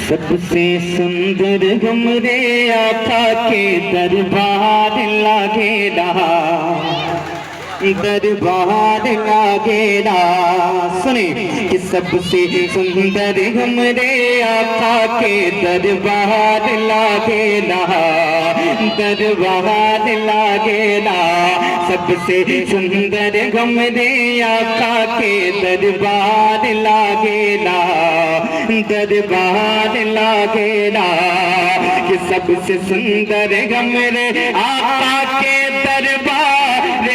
سب سے سندر ہمارے آقا کے دربار لاگے دربار لاگے سنیں کہ سب سے سندر ہمارے آقا کے دربار لاگے دربار لاگے سب سے سندر ہمارے آقا کے دربار لاگے دربار لاگے کہ سب سے سندر ہمارے آقا کے دربار لاگے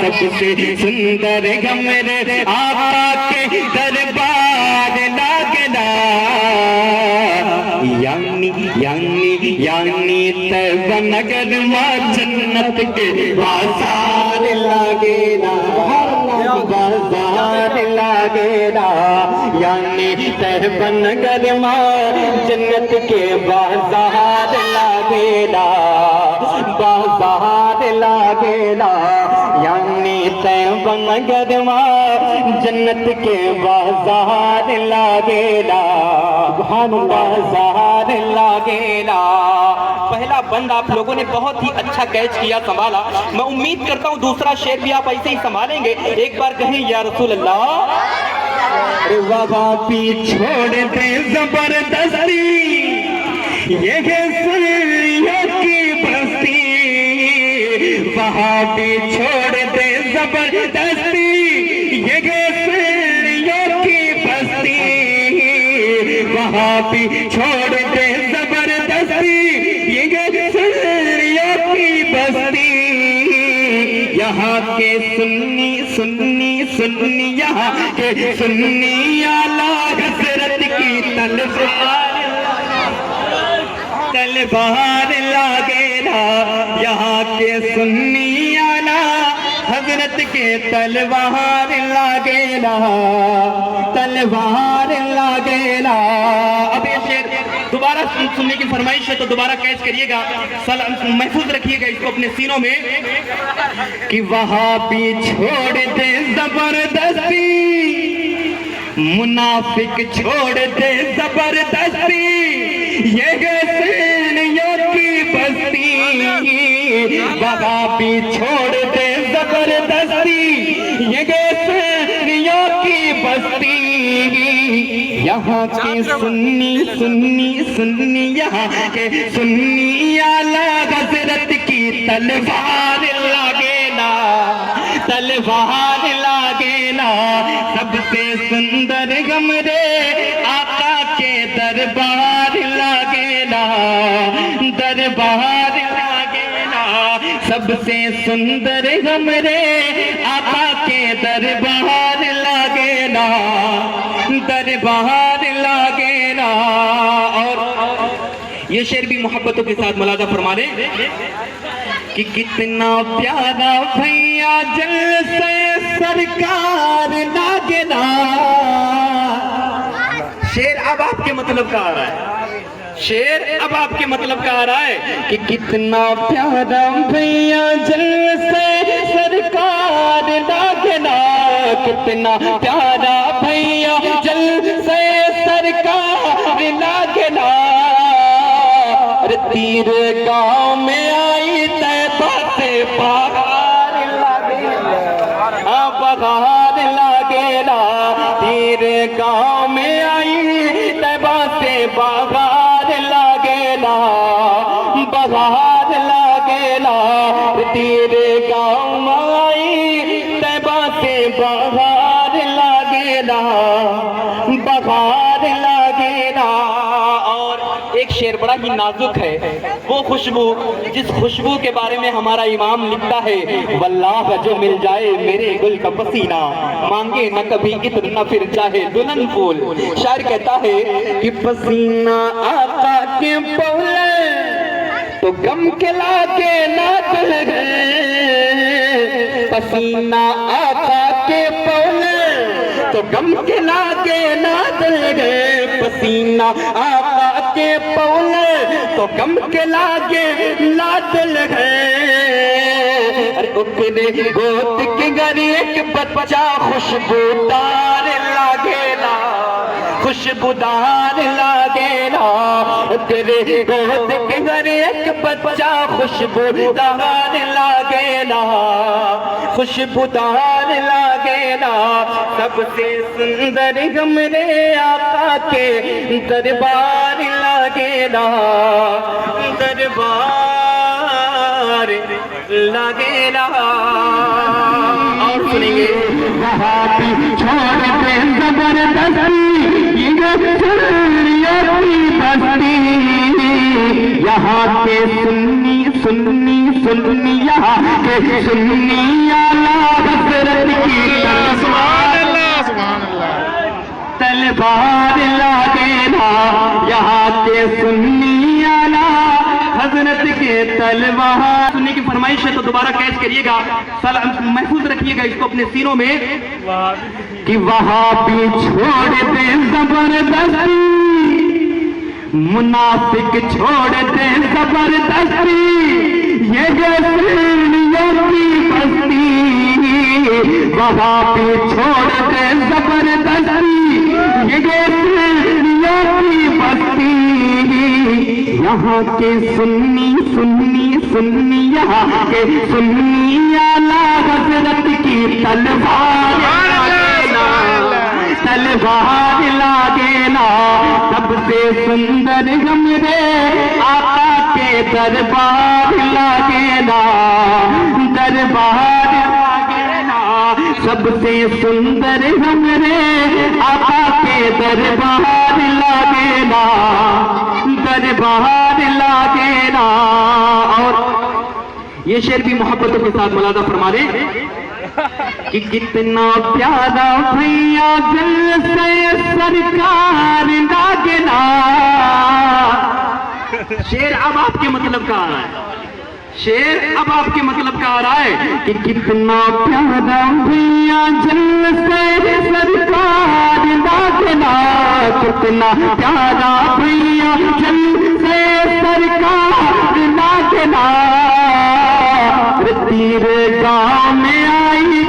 سب سے سندر ہمارے آقا کے دربار لاگے یعنی طیبہ نگر ماں جنت کے بازار لاگے بازار لاگے یعنی طیبہ نگر ماں جنت کے بازار لاگے بازار لاگے یعنی طیبہ نگر ماں جنت کے بازار لاگے بازار لاگے پہلا بند آپ لوگوں نے بہت ہی اچھا کیچ کیا، سنبھالا۔ میں امید کرتا ہوں دوسرا شعر بھی آپ ایسے ہی سنبھالیں گے۔ ایک بار کہیں یا رسول اللہ۔ وہاں پی چھوڑ دے زبردستی، یہ ہے سریوں کی بستی۔ وہاں پی چھوڑ دے زبردستی، یہ ہے سریوں کی بستی۔ وہاں پی چھوڑ دے زبردستی، یہ ہے سریوں کی بستی۔ یہاں کے سنی یہاں کے سنی اعلیٰ حضرت کی تلوار لاگے یہاں کے سنی اعلیٰ حضرت کے تلوار لاگے تلوار لاگے اب یہ شعر دوبارہ سننے کی فرمائش ہے تو دوبارہ کیچ کریے گا، محفوظ رکھیے گا اس کو اپنے سینوں میں کہ وہاں بھی چھوڑ دے زبردستی، منافق چھوڑ دے زبردستی، یہ سینیوں کی بستی۔ وہاں بھی چھوڑ دے زبردستی، یہ سینیوں کی بستی۔ یہاں کے سنی یہاں کے سنی اعلیٰ حضرت کی تلوار لاگے تلوار لاگے سب سے سندر ہمارے آقا کے دربار لاگے دربار لاگے سب سے سندر ہمارے آقا کے دربار لاگے دربار لاگے اور یہ شعر بھی محبتوں کے ساتھ ملاحظہ فرما لیں کہ کتنا پیارا بھیا جلسے سرکار لاگے شعر اب آپ کے مطلب کا آ رہا ہے، شعر اب آپ کے مطلب کا آ رہا ہے کہ کتنا پیارا بھیا جلسے سرکار لاگے کتنا پیارا بھیا جلسے سرکار لاگے تیر گاؤں میں آئی طیبہ سے بہار لاگے بہار لاگے تیر گاؤں میں آئی طیبہ سے بہار لاگے بہار لاگے تیر گاؤں میں آئی طیبہ سے بہار لاگے بہار لاگے اور ایک شعر بڑا ہی نازک ہے، وہ خوشبو جس خوشبو کے بارے میں ہمارا امام لکھتا ہے واللہ جو مل جائے میرے گل کا پسینہ، مانگے نہ کبھی عطر نہ پھر چاہے دلہن پھول۔ شاعر کہتا ہے کہ پسینہ آقا کے پولے تو غم کے لاگے نہ دل گئے، پسینہ آقا کے پولے تو غم کے لاگے نہ دل گئے، پسینہ آقا کے پولے تو غم کے لاگے نہ دل گئے۔ اکنے گوت کے گھر ایک بچہ خوشبودار لاگے خوشبودار لگے نا تیرے گود کے ہر ایک بچہ خوشبودار لگے نا خوشبودار لگے نا سب سے سندر ہمارے آقا کے دربار لگے نا دربار لگے نا اور سنیں گے وہاں بھی چھوڑ دے زبردستی یہ سنیتی بستی یہاں کے سنی سنی سنی یہاں کے سنی اعلیٰ حضرت کی تلوار لگے نا یہاں کے سنی اعلیٰ حضرت کے تلوار سننے کی فرمائش ہے تو دوبارہ کیچ کریے گا محفوظ رکھیے گا اس کو اپنے سینوں میں کہ وہاں بھی چھوڑ دے زبردستی منافق چھوڑ دے زبردستی یہ سینیوں کی بستی وہاں بھی چھوڑ دے زبردستی یہ سینیوں کی بستی یہاں کے سنی سنی سنی یہاں کے سنی اعلیٰ حضرت کی تلوار تلوار لگے نا سب سے سندر ہمارے آقا کے دربار لگے نا دربار لگے نا سب سے سندر ہمارے آقا کے دربار لگے نا دربار لگے نا اور یہ شعر بھی محبتوں کے ساتھ ملاحظہ فرما رہے کہ کتنا پیارا بھیا دل سے سرکار لگے نا شعر اب آپ کے مطلب کا آ رہا ہے شعر اب آپ کے مطلب کا آ رہا ہے کہ کتنا پیارا بھیا دل سے سرکار لگے نا کتنا پیارا بھیا دل سے سرکار لگے نا تیر گاؤں میں آئی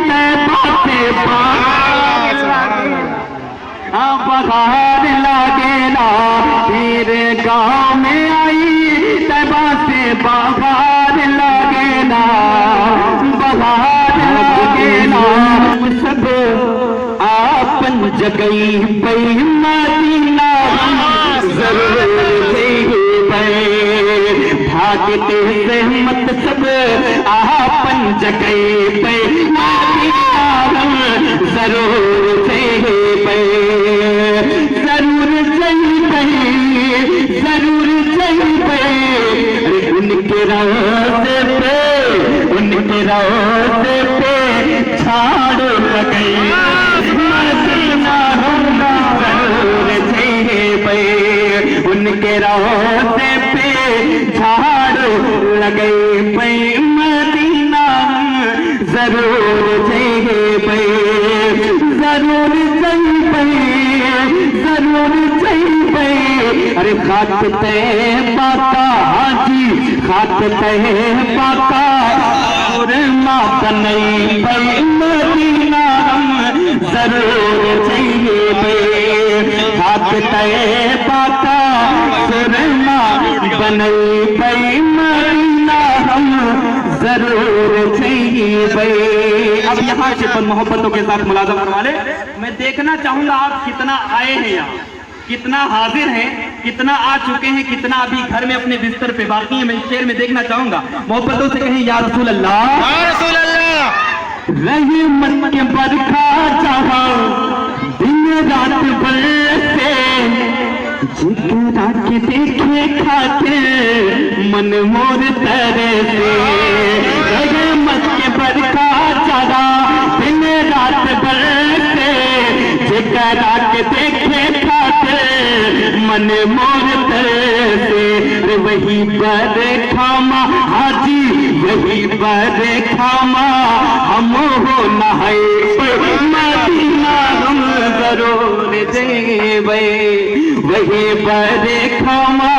بہار لگے نا تیر گاؤں میں آئی طیبہ سے بہار لگے نا بہار لگے نا سب آپن جگئی پئی مدینہ ضرور بھاگتے زحمت سب آپن جگئی پئی مدینہ ضرور ان کے روضے پہ چھاڑ لگئی مدینہ ضرور ان کے روضے پہ چھاڑ لگئی پئی مدینہ ضرور ضرور ارے خاک طیبہ کا حاجی خاک طیبہ کا سرما بنائی پئی مدینہ ضرور خاک طیبہ کا سرما بنائی پئی مدینہ ضرور اب یہاں سے محبتوں کے ساتھ ملازم فرما لے میں دیکھنا چاہوں گا آپ کتنا آئے ہیں یہاں کتنا حاضر ہیں کتنا آ چکے ہیں کتنا ابھی گھر میں اپنے بستر پہ باقی ہیں میں اس شعر میں دیکھنا چاہوں گا محبتوں سے کہیں یا رسول اللہ یا رسول اللہ رحمت کے برکھا جہاں دن رات برسے جگرا کے دیکھے کھاتے من مور ترسے رحمت کے برکھا جہاں دن رات برسے جگرا کے دیکھے من مور ترسے وہی پر کھاما حاجی وہی پر کھاما ہم ہو نہائے مدینہ ہم ضرور جیبے وہی پر کھاما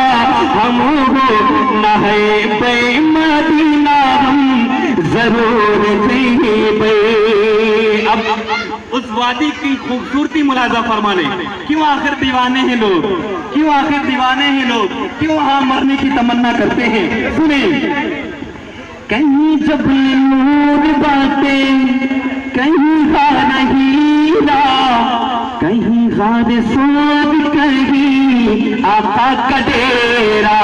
ہم ہو نہائے مدینہ ہم ضرور جیبے اب اس وادی کی خوبصورتی ملاحظہ فرما لیں. کیوں آخر دیوانے ہیں لوگ, کیوں آخر دیوانے ہیں لوگ, کیوں وہاں مرنے کی تمنا کرتے ہیں. سنیں. کہیں جب نور باتیں, کہیں غار ہیرا, کہیں غار سود, کہیں آقا کا ڈیرا.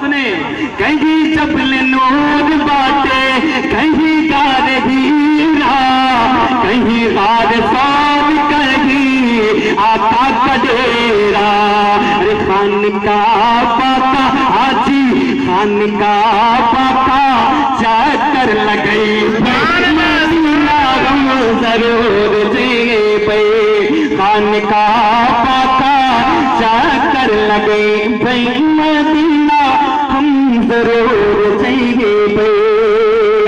سنیں. کہیں جبل نور باتیں, کہیں غار ہیرا, کہیں غار سود, کہیں آقا کا ڈیرا. ارے خانقاہ کا حاجی, خانقاہ کا چکر لگئی, مدینہ غم ضرور جائیں پہ. خانقاہ کا چکر لگئی بھئی, مدینہ ہم ضرور جائیں پہ.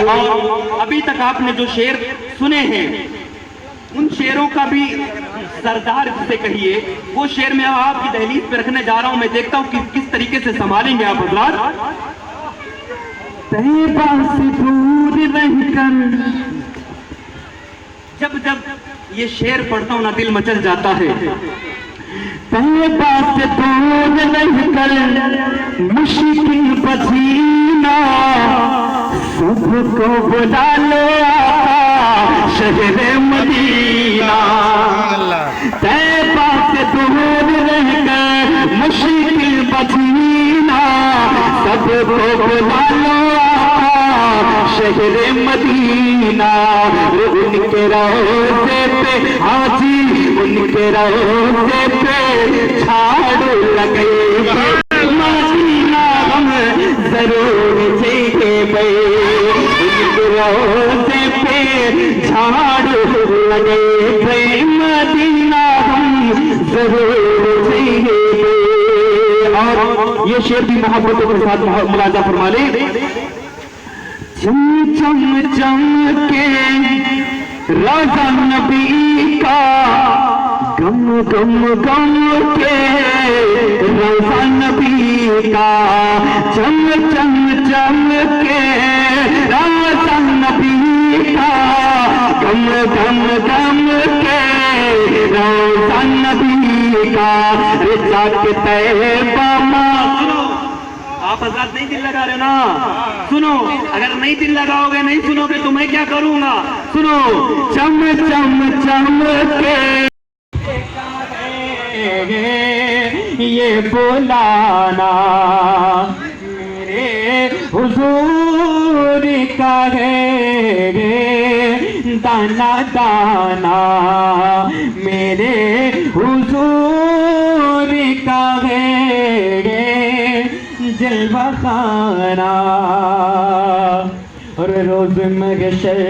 اور ابھی تک آپ نے جو شعر سنے ہیں, ان شعروں کا بھی سردار سے کہیے, وہ شعر میں آپ کی دہلیز پہ رکھنے جا رہا ہوں. میں دیکھتا ہوں کہ کس طریقے سے سنبھالیں گے آپ حضرات. طیبہ سے دور رہ کر, جب جب یہ شعر پڑھتا ہوں نا دل مچل جاتا ہے. طیبہ سے دور رہ کر مشکل پسینہ, سب کو بلا لو آقا شہر مدینہ. طیبہ سے دور رہ کر مشکل پسینہ, سب کو بلا لو آقا شہر مدینہ. ان کے روضے پہ حاجی, ان کے روضے پہ جھاڑو لگے, مدینہ ہم ضرور جائیں پہ. ان کے روضے پہ جھاڑو لگے پہ, مدینہ ہم ضرور جائیں پہ. اور یہ شعر بھی محبتوں کے ساتھ ملاحظہ فرما لیں. چم چم چم کے روضہ نبی کا, گم گم گم کے روضہ نبی کا. چم چم چم کے روضہ نبی کا, گم گم گم کے روضہ نبی کا. رضا کے طیبہ ماں. آپ حضرات نہیں دل لگا رہے نا, سنو. اگر نہیں دل لگاؤ گے, نہیں سنو گے تو میں کیا کروں گا. سنو. چم چم چم کے یہ بلانا میرے حضور کا ہے, دانا دانا میرے حضور کا ہے, جلوہ خانہ. اور روز محشر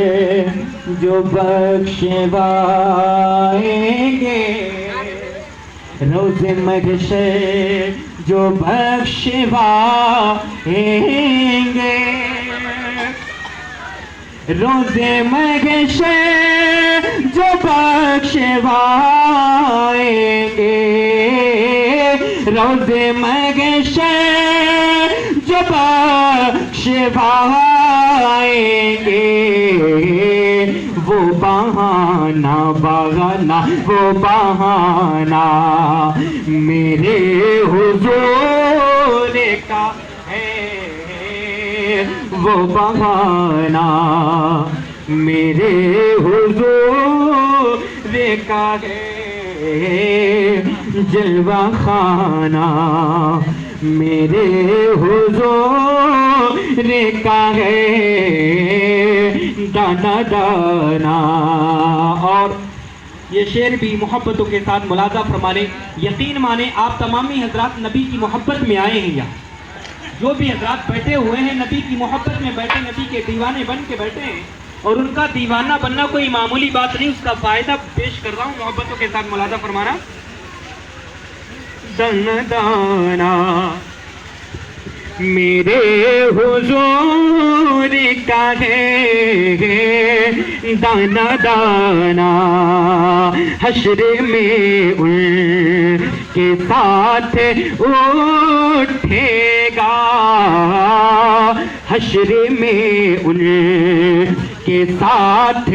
جو بخشوائیں گے, روز محشر جو بخشوائیں گے, روز محشر جو بخشوائیں گے, روز محشر جو بخشوائیں گے. وہ بہانہ بہانہ, وہ بہانہ میرے حضور کا ہے, وہ بہانہ میرے حضور کا ہے. جلوہ خانہ میرے حضور کا ہے, دانا دانا. اور یہ شعر بھی محبتوں کے ساتھ ملاحظہ فرمانے. یقین مانے آپ تمامی حضرات نبی کی محبت میں آئے ہیں, یا جو بھی حضرات بیٹھے ہوئے ہیں نبی کی محبت میں بیٹھے, نبی کے دیوانے بن کے بیٹھے ہیں. اور ان کا دیوانہ بننا کوئی معمولی بات نہیں, اس کا فائدہ پیش کر رہا ہوں. محبتوں کے ساتھ ملاحظہ فرمانا. دانا دانا میرے حضور کا ہے, دانا دانا حشر میں ان کے ساتھ اٹھے گا, حشر میں ان کے ساتھ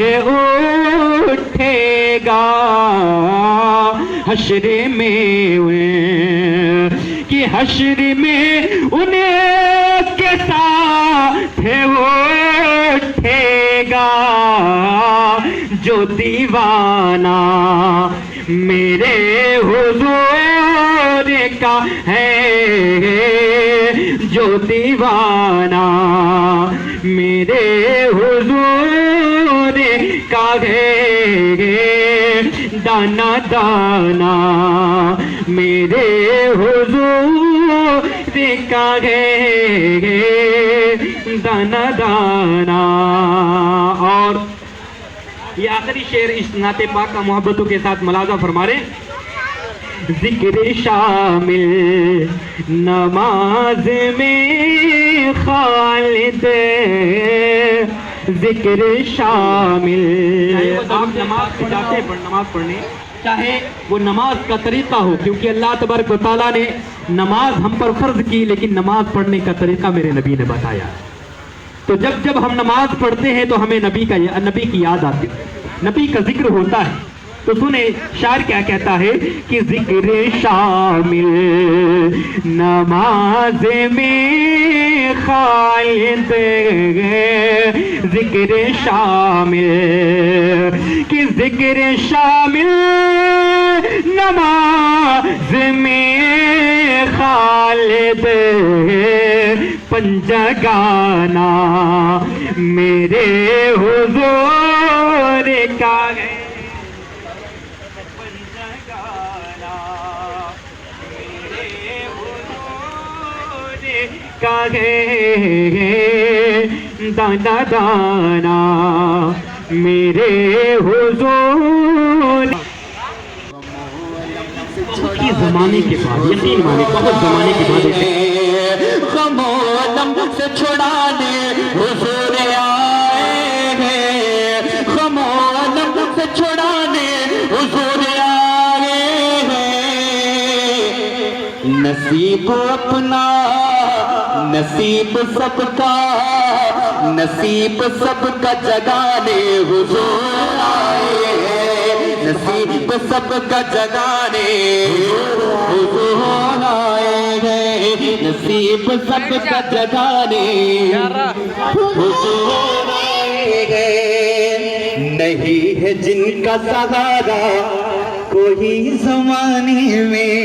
اٹھے گا حشر میں، کہ حشر میں انہیں کے ساتھ اٹھے گا جو دیوانہ میرے حضور کا ہے، جو دیوانہ میرے حضور کا ہے، دانا دانا میرے حضور کا ہے، دانا دانا۔ اور یہ آخری شعر اس نعت پاک کا محبتوں کے ساتھ ملاحظہ فرما رہے ہیں۔ ذکر شامل نماز میں خالد، ذکر شامل، آپ نماز کو جاتے ہیں نماز پڑھنے، چاہے وہ نماز کا طریقہ ہو، کیونکہ اللہ تبارک و تعالیٰ نے نماز ہم پر فرض کی، لیکن نماز پڑھنے کا طریقہ میرے نبی نے بتایا۔ تو جب ہم نماز پڑھتے ہیں تو ہمیں نبی کی یاد آتی ہے، نبی کا ذکر ہوتا ہے۔ تو سنیں شاعر کیا کہتا ہے کہ ذکر شامل نماز میں خالد، ذکر شامل، کہ ذکر شامل نماز میں خالد، پنجگانا میرے حضور کا ہے، کا ہے، دانا دانا میرے حضور۔ بہت ہی زمانے کے بعد، یقین مانے بہت زمانے کے بعد غم و غم سے چھڑانے حضور آئے ہیں، غم و غم سے چھڑانے حضور آئے ہیں، نصیب اپنا نصیب سب کا، نصیب سب کا جگانے حضور آئے ہیں، نصیب سب کا جگانے حضور آئے ہیں، نصیب سب کا جگانے حضور آئے ہیں، نہیں ہے جن کا سہارا کوئی زمانے میں،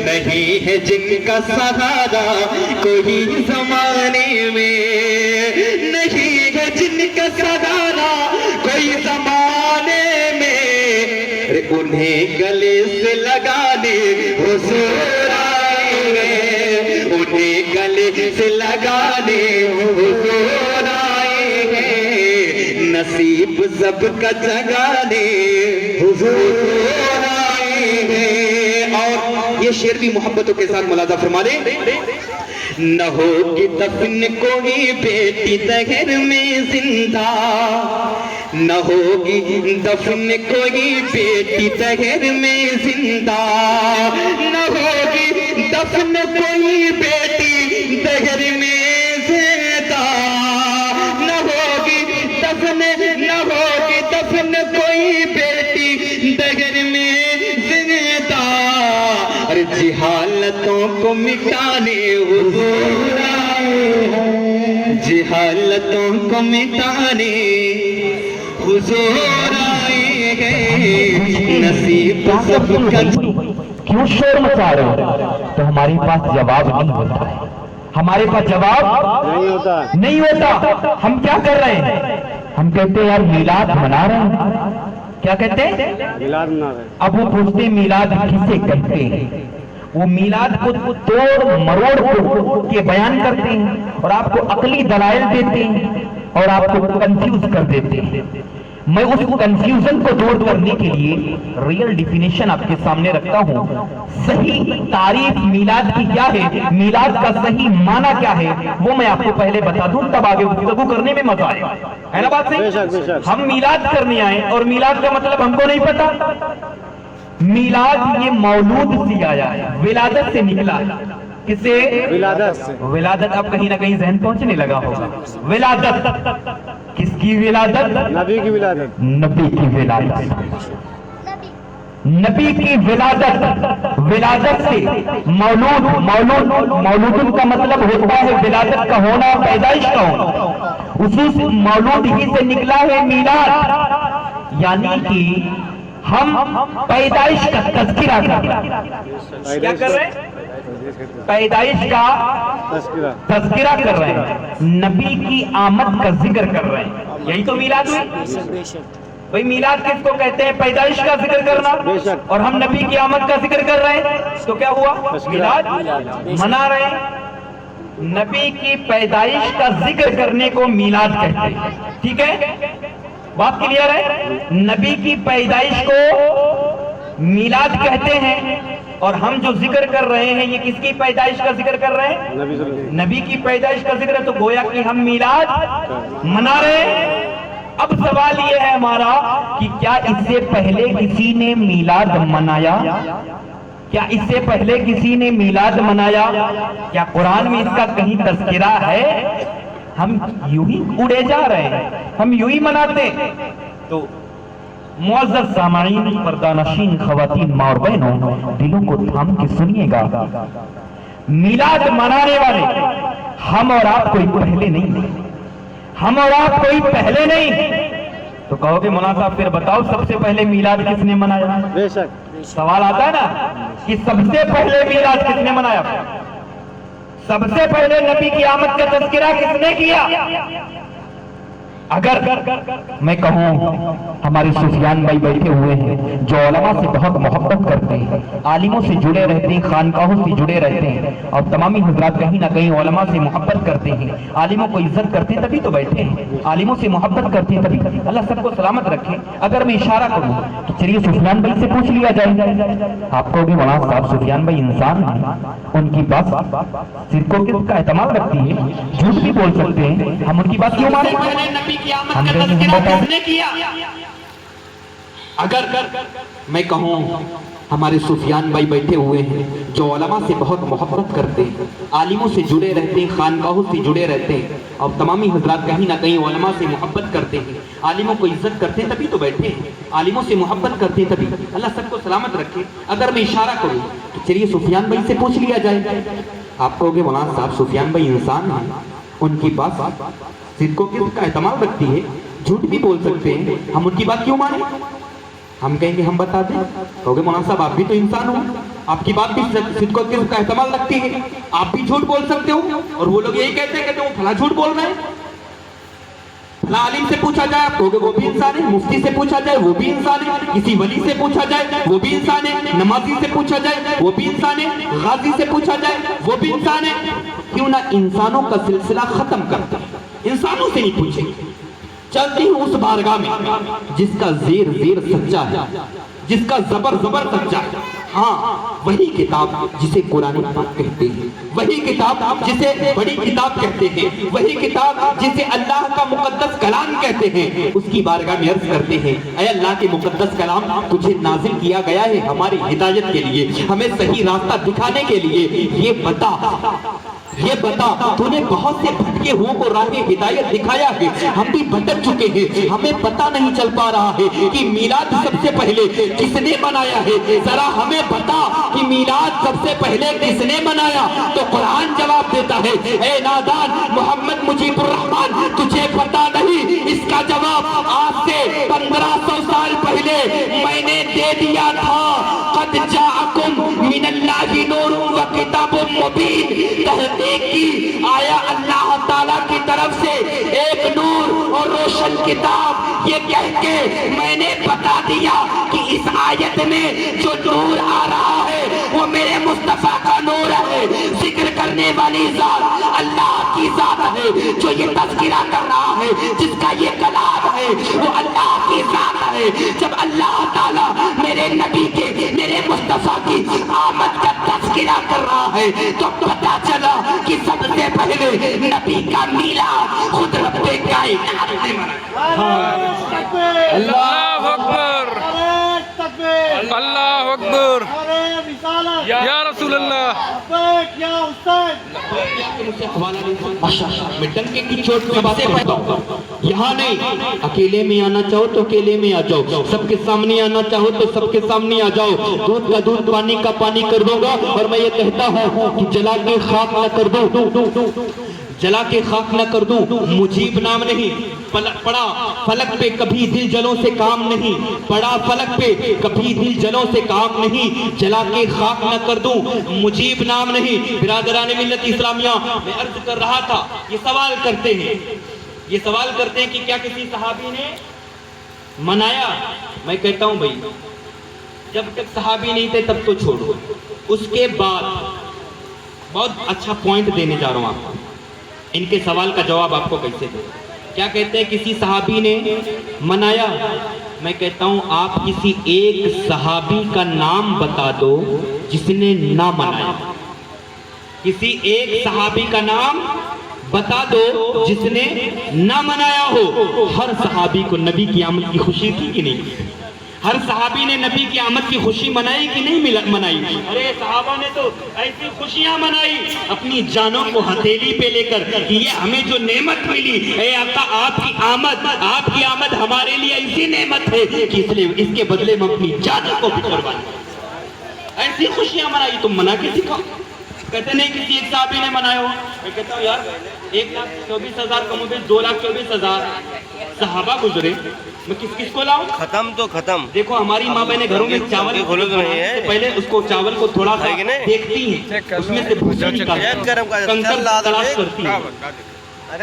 نہیں ہے جن کا سہارا کوئی زمانے میں، نہیں ہے جن کا سہارا کوئی زمانے میں، انہیں گلے سے لگانے حضور آئے ہیں، انہیں گلے سے لگانے حضور آئے ہیں، نصیب سب کا جگانے حضور آئے ہیں۔ اور یہ شعر بھی محبتوں کے ساتھ ملاحظہ فرما دیں۔ نہ ہوگی دفن کوئی بیٹی دہر میں زندہ، نہ ہوگی دفن کوئی بیٹی دہر میں زندہ، نہ ہوگی دفن کوئی بیٹی دہر میں زندہ، نہ ہوگی دفن کوئی بیٹی دہر میں زندہ، اور جہالتوں کو مٹانے حضور آئے ہیں، جہالتوں کو مٹانے حضور آئے ہیں، نصیب سب کا۔ کیوں شور مچا رہے ہو؟ تو ہمارے پاس جواب نہیں ہوتا ہے، ہمارے پاس جواب نہیں ہوتا۔ ہم کیا کر رہے ہیں؟ ہم کہتے ہیں یار میلاد منا رہے ہیں، کیا کہتے ہیں؟ میلاد منا رہے ہیں۔ اب وہ پوچھتے ہیں میلاد کسے کہتے ہیں؟ وہ میلاد کو توڑ مروڑ کے بیان کرتے ہیں اور آپ کو عقلی دلائل دیتے ہیں اور آپ کو کنفیوز کر دیتے ہیں۔ میں اس کنفیوژن کو دور کرنے کے لیے ریئل ڈیفینیشن آپ کے سامنے رکھتا ہوں۔ صحیح تعریف میلاد کی کیا ہے، میلاد کا صحیح معنی کیا ہے، وہ میں آپ کو پہلے بتا دوں، تب آگے گفتگو کرنے میں مزہ آئے، ہے نا بات صحیح؟ ہم میلاد کرنے آئے اور میلاد کا مطلب ہم کو نہیں پتا۔ میلاد یہ مولود سے آیا ہے، ولادت سے نکلا ہے۔ کس سے؟ ولادت۔ ولادت اب کہیں نہ کہیں ذہن پہنچنے لگا ہوگا۔ ولادت کس کی ولادت؟ نبی کی ولادت. نبی کی ولادت. نبی کی ولادت. ولادت سے مولود. مولود کا مطلب ہوتا ہے ولادت کا ہونا، پیدائش کا ہونا. اسی سے مولود ہی سے نکلا ہے میلاد، یعنی کہ ہم پیدائش کا تذکرہ کر رہے ہیں. کیا کر رہے ہیں؟ پیدائش کا تذکرہ کر رہے ہیں، نبی کی آمد کا ذکر کر رہے ہیں. یہی تو میلاد ہوئی. بھئی میلاد کس کو کہتے ہیں؟ پیدائش کا ذکر کرنا. اور ہم نبی کی آمد کا ذکر کر رہے ہیں تو کیا ہوا؟ میلاد منا رہے ہیں. نبی کی پیدائش کا ذکر کرنے کو میلاد کہتے ہیں. ٹھیک ہے، بات کلیئر ہے؟ نبی کی پیدائش کو میلاد کہتے ہیں، اور ہم جو ذکر کر رہے ہیں یہ کس کی پیدائش کا ذکر کر رہے ہیں؟ نبی کی پیدائش کا ذکر ہے. تو گویا کہ ہم میلاد منا رہے ہیں. اب سوال یہ ہے ہمارا کہ کیا اس سے پہلے کسی نے میلاد منایا؟ کیا اس سے پہلے کسی نے میلاد منایا؟ کیا قرآن میں اس کا کہیں تذکرہ ہے؟ ہم یوں ہی اڑے جا رہے ہیں، ہم یوں ہی مناتے ہیں. تو معزز سامعین، پردہ نشین خواتین، ماں اور بہنوں، دلوں کو تھام کے سنیے گا. میلاد منانے والے ہم اور آپ کوئی پہلے نہیں ہیں، ہم اور آپ کوئی پہلے نہیں. تو کہو گے مولانا صاحب پھر بتاؤ سب سے پہلے میلاد کس نے منایا؟ بے شک سوال آتا ہے نا کہ سب سے پہلے میلاد کس نے منایا؟ سب سے پہلے نبی کی آمد کا تذکرہ کس نے کیا؟ اگر میں کہوں ہمارے سفیان بھائی بیٹھے ہوئے ہیں جو علماء سے بہت محبت کرتے ہیں، عالموں سے جڑے رہتے ہیں، خانقاہوں سے جڑے رہتے ہیں، اور تمامی حضرات کہیں نہ کہیں علماء سے محبت کرتے ہیں، عالموں کو عزت کرتے ہیں تبھی تو بیٹھے ہیں، عالموں سے محبت کرتے ہیں تبھی. اللہ سب کو سلامت رکھے. اگر میں اشارہ کروں تو چلیے سفیان بھائی سے پوچھ لیا جائے. آپ کہو گے مولانا صاحب سفیان بھائی انسان ہیں، ان کی بات صدق و کا اہتمام رکھتی ہے، جھوٹ بھی بول سکتے ہیں، ہم ان کی بات کیوں مانیں؟ ہم کا تذکرہ کس نے کیا؟ اگر میں کہوں ہمارے سفیان بھائی بیٹھے ہوئے ہیں جو علماء سے بہت محبت کرتے ہیں، عالموں سے جڑے رہتے ہیں، خانقاہوں سے جڑے رہتے ہیں، اور تمامی حضرات کہیں نہ کہیں علماء سے محبت کرتے ہیں، عالموں کو عزت کرتے ہیں تبھی تو بیٹھے ہیں، عالموں سے محبت کرتے ہیں تبھی. اللہ سب کو سلامت رکھے. اگر میں اشارہ کروں تو چلیے سفیان بھائی سے پوچھ لیا جائے. آپ کہو گے مولانا صاحب سفیان بھائی انسان ہیں، ان کی بات صدق و کا اہتمام رکھتی ہے، جھوٹ بھی بول سکتے ہیں، ہم ان کی بات کیوں مانیں؟ ہم کہیں گے ہم بتا دیں. کہو گے مولانا صاحب آپ بھی تو انسان ہو، آپ کی بات بھی صدق و کا اہتمام رکھتی ہے، آپ بھی جھوٹ بول سکتے ہو. اور وہ لوگ یہی کہتے ہیں کہ وہ فلاں جھوٹ بول رہے ہیں. فلاں عالم سے پوچھا جائے آپ کہو گے وہ بھی انسان ہے، مفتی سے پوچھا جائے وہ بھی انسان ہے، کسی ولی سے پوچھا جائے وہ بھی انسان ہے، نمازی سے پوچھا جائے وہ بھی انسان ہے، غازی سے پوچھا جائے وہ بھی انسان ہے. کیوں نہ انسانوں کا سلسلہ ختم کرتا ہے، انسانوں سے نہیں پوچھیں گے. چلتی ہوں اس بارگاہ میں جس کا زیر زیر سچا ہے، جس کا زبر زبر سچا ہے. ہاں وہی کتاب جسے قرآن پاک کہتے ہیں، وہی کتاب جسے بڑی کتاب کہتے ہیں، وہی کتاب جسے اللہ کا مقدس کلام کہتے ہیں، اس کی بارگاہ میں عرض کرتے ہیں اے اللہ کے مقدس کلام تجھے نازل کیا گیا ہے ہماری ہدایت کے لیے، ہمیں صحیح راستہ دکھانے کے لیے. یہ بتا تو نے بہت سے بھٹکے ہوں کو راہ ہدایت دکھایا ہے، ہم بھی بھٹک چکے ہیں، ہمیں پتہ نہیں چل پا رہا ہے کہ میلاد سب سے پہلے کس نے منایا ہے. ذرا ہمیں بتا کہ میلاد سب سے پہلے کس نے منایا. تو قرآن جواب دیتا ہے اے نادان محمد مجیب الرحمن تجھے پتہ نہیں. اس کا جواب آج سے 1500 سال پہلے میں نے دے دیا تھا. قد جاءکم من اللہ نور و کتاب مبین. کی آیا اللہ تعالیٰ کی طرف سے ایک نور اور روشن کتاب. یہ کہہ کے میں نے بتا دیا کہ اس آیت میں جو نور آ رہا ہے وہ میرے مصطفیٰ کا نور ہے. ذکر کرنے والی ذات اللہ کی ذات ہے، جو یہ تذکرہ کر رہا ہے جس کا یہ کلام ہے وہ اللہ کی ذات ہے. جب اللہ تعالیٰ میرے نبی کے میرے مصطفیٰ کی آمد کا تذکرہ کر رہا ہے تو پتہ چلا کہ سب سے پہلے نبی کا میلاد خود رب کائنات نے منایا. اللہ اکبر، اللہ اکبر، یا رسول رسول اللہ. مجھے حوالہ نہیں، میں ڈنکے کی چوٹ سے باتیں پڑھتا ہوں. یہاں نہیں، اکیلے میں آنا چاہو تو اکیلے میں آ جاؤ، سب کے سامنے آنا چاہو تو سب کے سامنے آ جاؤ. دودھ کا دودھ، پانی کا پانی کر دوں گا. اور میں یہ کہتا ہوں کہ جلا کے خاک نہ کر دوں، جلا کے خاک نہ کر دوں. مجیب نام نہیں پڑا فلک پہ، کبھی دل جلوں سے کام نہیں پڑا فلک پہ، کبھی دل جلوں سے کام نہیں. جلا کے خاک نہ کر دوں، مجیب نام نہیں. برادران ملت اسلامیہ، میں عرض کر رہا تھا، یہ سوال کرتے ہیں کہ کیا کسی صحابی نے منایا؟ میں کہتا ہوں بھائی، جب تک صحابی نہیں تھے تب تو چھوڑو. اس کے بعد بہت اچھا پوائنٹ دینے جا رہا ہوں آپ کو. ان کے سوال کا جواب آپ کو کیسے دیں؟ کیا کہتے ہیں کسی صحابی نے منایا؟ میں کہتا ہوں آپ کسی ایک صحابی کا نام بتا دو جس نے نہ منایا. کسی ایک صحابی کا نام بتا دو جس نے نہ منایا ہو. ہر صحابی کو نبی کی آمد کی خوشی تھی کہ نہیں؟ ہر صحابی نے نبی کی آمد کی خوشی منائی کہ نہیں منائی؟ ارے صحابہ نے تو ایسی خوشیاں منائی اپنی جانوں کو ہتھیلی پہ لے کر کہ یہ ہمیں جو نعمت ملی، اے آقا آپ کی آمد ہمارے لیے ایسی نعمت ہے کہ اس کے بدلے میں اپنی جانوں کو بھی قربان. ایسی خوشیاں منائی، تم منا کے دکھاؤ. کہتے نہیں کسی ایک صحابی نے منایا ہو. میں کہتا ہوں یار 1,24,000 کم و بیش 2,24,000 صحابہ گزرے، میں کس کو لاؤں؟ ختم تو ختم. دیکھو ہماری ماں بہنیں گھروں میں چاول پہلے اس کو چاول کو تھوڑا سا دیکھتی ہیں، اس میں سے بھوسی نکالتی ہیں، کنکر تلاش کرتی ہیں.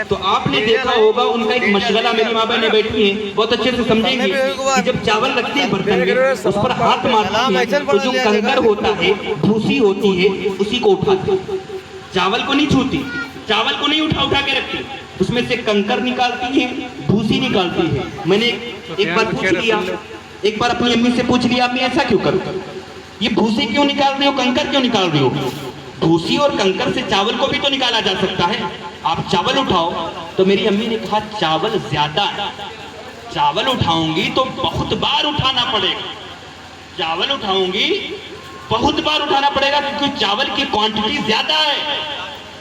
تو آپ نے دیکھا ہوگا ان کا ایک مشغلہ، میری ماں بہنیں بیٹھی ہیں بہت اچھے سے سمجھیں گی کہ جب چاول رکھتے ہیں برتن میں اس پر ہاتھ مارتی ہیں تو جو کنکر ہوتا ہے، بھوسی ہوتی ہے، اسی کو اٹھاتی ہیں. چاول کو نہیں چھوتی، چاول کو نہیں اٹھا کے رکھتی، اس میں سے کنکر نکالتی ہیں، بھوسی نکالتی ہے. میں نے ایک بار اپنی امی سے پوچھ لیا، امی ایسا کیوں کرو؟ یہ بھوسی کیوں نکال رہی ہو، کنکر کیوں نکال رہی ہو؟ بھوسی اور کنکر سے چاول کو بھی تو نکالا جا سکتا ہے، آپ چاول اٹھاؤ. تو میری امی نے کہا چاول زیادہ ہے، چاول اٹھاؤں گی تو بہت بار اٹھانا پڑے گا، چاول اٹھاؤں گی بہت بار اٹھانا پڑے گا کیونکہ چاول کی کوانٹٹی زیادہ ہے.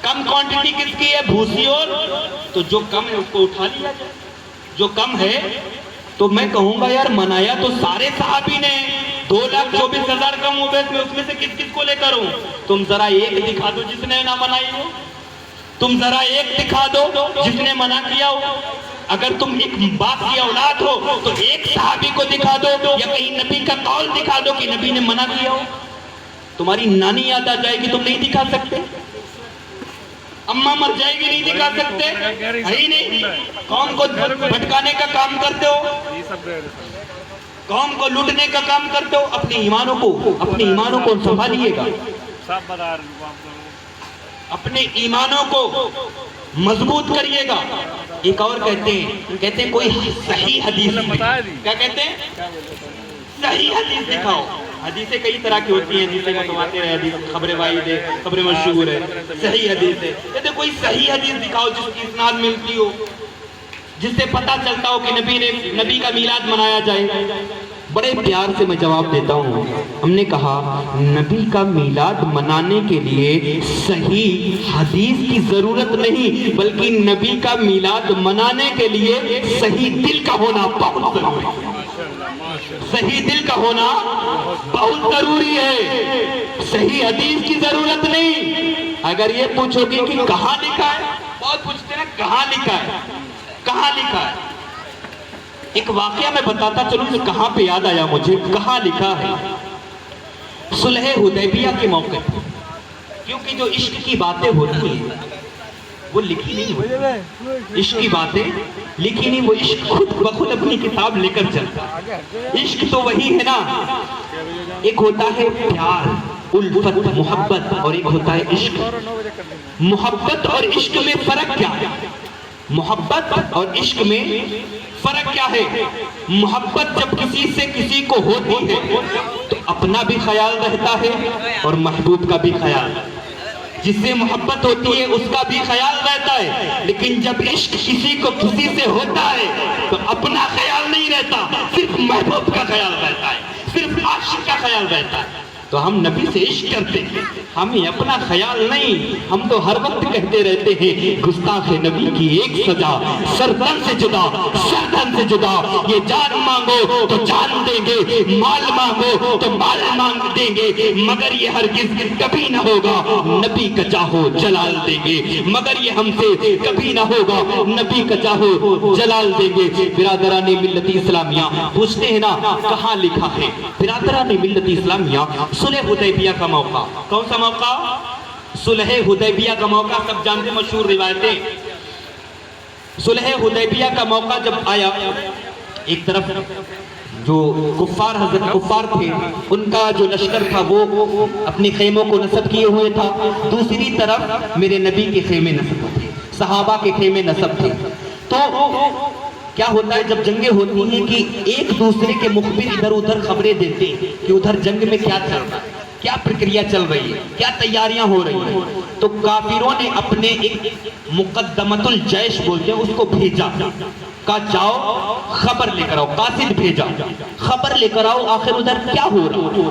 کم کوانٹٹی کس کی ہے؟ بھوسی. اور تو جو کم ہے اس کو اٹھا لیا جائے، جو کم ہے. تو میں کہوں گا یار منایا تو سارے صحابی نے 2,24,000 کم و بیش میں، اس میں سے کس کو لے کر ہوں؟ تم ذرا ایک دکھا دو جس نے نہ منائی ہو، تم ذرا ایک دکھا دو جس نے منع کیا ہو. اگر تم ایک باپ کی اولاد ہو تو ایک صحابی کو دکھا دو یا کہیں نبی کا قول دکھا دو کہ نبی نے منع کیا ہو. تمہاری نانی یاد آ جائے گی، تم نہیں دکھا سکتے. اماں مر جائے گی، نہیں دکھا سکتے. ہے ہی نہیں. قوم کو بھٹکانے کا کام کرتے ہو، قوم کو لوٹنے کا کام کرتے ہو. اپنے ایمانوں کو سنبھالیے گا، اپنے ایمانوں کو مضبوط کریے گا. ایک اور کہتے ہیں کوئی صحیح حدیث، کیا کہتے ہیں؟ صحیح حدیث دکھاؤ. حدیثیں کئی طرح کی ہوتی ہیں، حدیثیں متواتر ہے، حدیث خبر واحد ہے، خبر مشہور ہے، صحیح حدیث ہے. کہتے ہیں کوئی صحیح حدیث دکھاؤ جس کی اسناد ملتی ہو، جس سے پتہ چلتا ہو کہ نبی کا میلاد منایا جائے. بڑے پیار سے میں جواب دیتا ہوں. ہم نے کہا نبی کا میلاد منانے کے لیے صحیح حدیث کی ضرورت نہیں، بلکہ نبی کا میلاد منانے کے لیے صحیح دل کا ہونا بہت ضروری ہے. صحیح دل کا ہونا بہت ضروری ہے، صحیح حدیث کی ضرورت نہیں. اگر یہ پوچھو گے کہ کہاں لکھا ہے، بہت پوچھتے ہیں کہاں لکھا ہے، کہاں لکھا ہے. ایک واقعہ میں بتاتا چلوں کہ کہاں پہ یاد آیا مجھے، کہاں لکھا ہے. صلح حدیبیہ کے موقع پر، کیونکہ جو عشق کی باتیں ہوتی ہیں وہ لکھی نہیں ہوتی. عشق کی باتیں لکھی نہیں، وہ عشق خود بخود اپنی کتاب لے کر چلتا. عشق تو وہی ہے نا، ایک ہوتا ہے پیار، الفت، محبت، اور ایک ہوتا ہے عشق. محبت اور عشق میں فرق کیا ہے؟ محبت اور عشق میں فرق کیا ہے؟ محبت جب کسی سے کسی کو ہوتی ہے تو اپنا بھی خیال رہتا ہے اور محبوب کا بھی خیال. جس سے محبت ہوتی ہے اس کا بھی خیال رہتا ہے. لیکن جب عشق کسی کو کسی سے ہوتا ہے تو اپنا خیال نہیں رہتا، صرف محبوب کا خیال رہتا ہے، صرف عاشق کا خیال رہتا ہے. تو ہم نبی سے عشق کرتے ہیں، ہمیں اپنا خیال نہیں، ہم تو ہر وقت کہتے رہتے ہیں گستاخ نبی کی ایک سزا، سردن سے جدا، سردن سے جدا، یہ جان مانگو تو جان دیں گے، مال مانگو تو مال مانگ دیں گے، مگر یہ ہرگز کبھی نہ ہوگا نبی کا چاہو جلال دیں گے، مگر یہ ہم سے کبھی نہ ہوگا نبی کا چاہو جلال دیں گے۔ برادران ملت اسلامیہ پوچھتے ہیں نا کہاں لکھا ہے؟ برادران ملت اسلامیہ صلح حدیبیہ کا موقع، کون سا موقع؟ صلح حدیبیہ کا موقع، سب جانتے مشہور روایتیں۔ صلح حدیبیہ کا موقع جب آیا، ایک طرف جو کفار تھے ان کا جو لشکر تھا وہ اپنے خیموں کو نصب کیے ہوئے تھا، دوسری طرف میرے نبی کے خیمے نصب تھے، صحابہ کے خیمے نصب تھے۔ تو کیا ہوتا ہے جب جنگیں ہوتی ہیں کہ ایک دوسرے کے مخبر ادھر ادھر خبریں دیتے ہیں کہ ادھر جنگ میں کیا چل رہا ہے، کیا پرکریا چل رہی ہے، کیا تیاریاں ہو رہی ہیں۔ تو کافروں نے اپنے ایک مقدمۃ الجیش بولتے ہیں اس کو بھیجا، کہا جاؤ خبر لے کر آؤ، قاصد بھیجا خبر لے کر آؤ آخر ادھر کیا ہو رہا۔